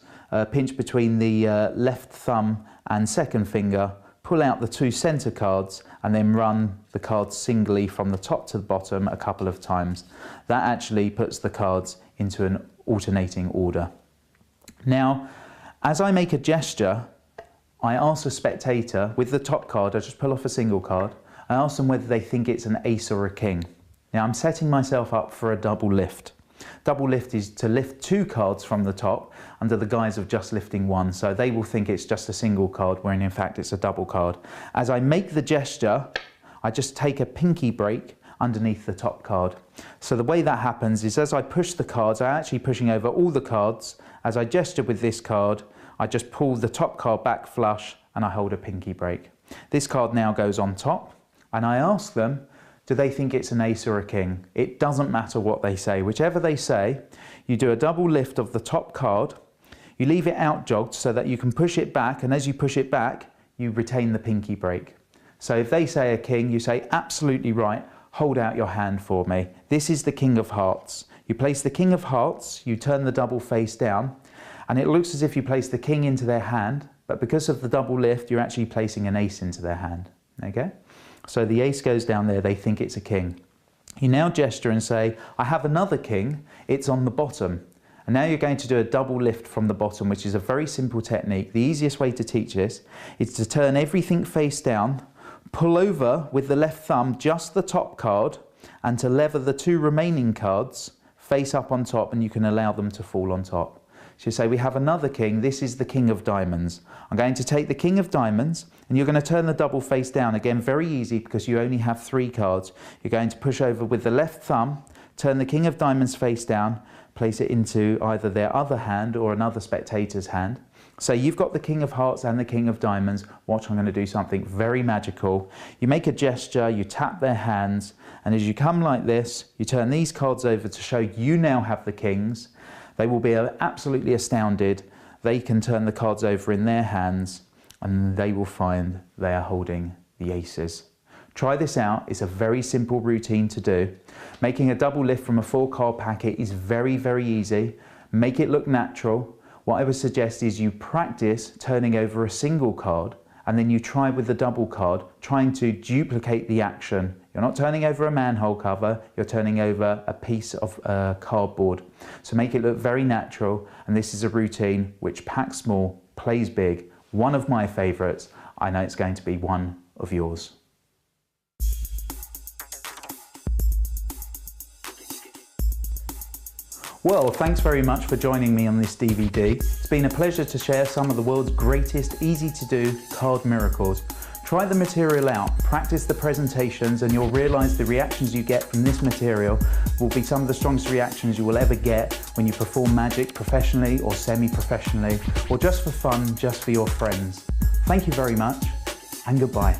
pinch between the left thumb and second finger, pull out the 2 centre cards, and then run the cards singly from the top to the bottom a couple of times. That actually puts the cards into an alternating order. Now, as I make a gesture, I ask a spectator, with the top card, I just pull off a single card, I ask them whether they think it's an ace or a king. Now I'm setting myself up for a double lift. Double lift is to lift 2 cards from the top under the guise of just lifting 1, so they will think it's just a single card when in fact it's a double card. As I make the gesture, I just take a pinky break, underneath the top card. So the way that happens is as I push the cards, I'm actually pushing over all the cards. As I gesture with this card, I just pull the top card back flush and I hold a pinky break. This card now goes on top and I ask them, do they think it's an ace or a king? It doesn't matter what they say. Whichever they say, you do a double lift of the top card, you leave it out jogged so that you can push it back, and as you push it back, you retain the pinky break. So if they say a king, you say, absolutely right, hold out your hand for me. This is the King of Hearts. You place the King of Hearts, you turn the double face down, and it looks as if you place the king into their hand, but because of the double lift, you're actually placing an ace into their hand, okay? So the ace goes down there, they think it's a king. You now gesture and say, I have another king, it's on the bottom. And now you're going to do a double lift from the bottom, which is a very simple technique. The easiest way to teach this is to turn everything face down, pull over with the left thumb just the top card, and to lever the two remaining cards face up on top, and you can allow them to fall on top. So you say, we have another king, this is the King of Diamonds. I'm going to take the King of Diamonds, and you're going to turn the double face down. Again, very easy because you only have 3 cards. You're going to push over with the left thumb, turn the King of Diamonds face down, place it into either their other hand or another spectator's hand. So you've got the King of Hearts and the King of Diamonds. Watch, I'm going to do something very magical. You make a gesture, you tap their hands, and as you come like this, you turn these cards over to show you now have the kings. They will be absolutely astounded. They can turn the cards over in their hands and they will find they are holding the aces. Try this out. It's a very simple routine to do. Making a double lift from a 4-card packet is very, very easy. Make it look natural. What I would suggest is you practice turning over a single card and then you try with the double card, trying to duplicate the action. You're not turning over a manhole cover, you're turning over a piece of cardboard. So make it look very natural, and this is a routine which packs small, plays big. One of my favourites. I know it's going to be one of yours. Well, thanks very much for joining me on this DVD. It's been a pleasure to share some of the world's greatest easy to do card miracles. Try the material out, practice the presentations, and you'll realise the reactions you get from this material will be some of the strongest reactions you will ever get when you perform magic professionally or semi-professionally, or just for fun, just for your friends. Thank you very much, and goodbye.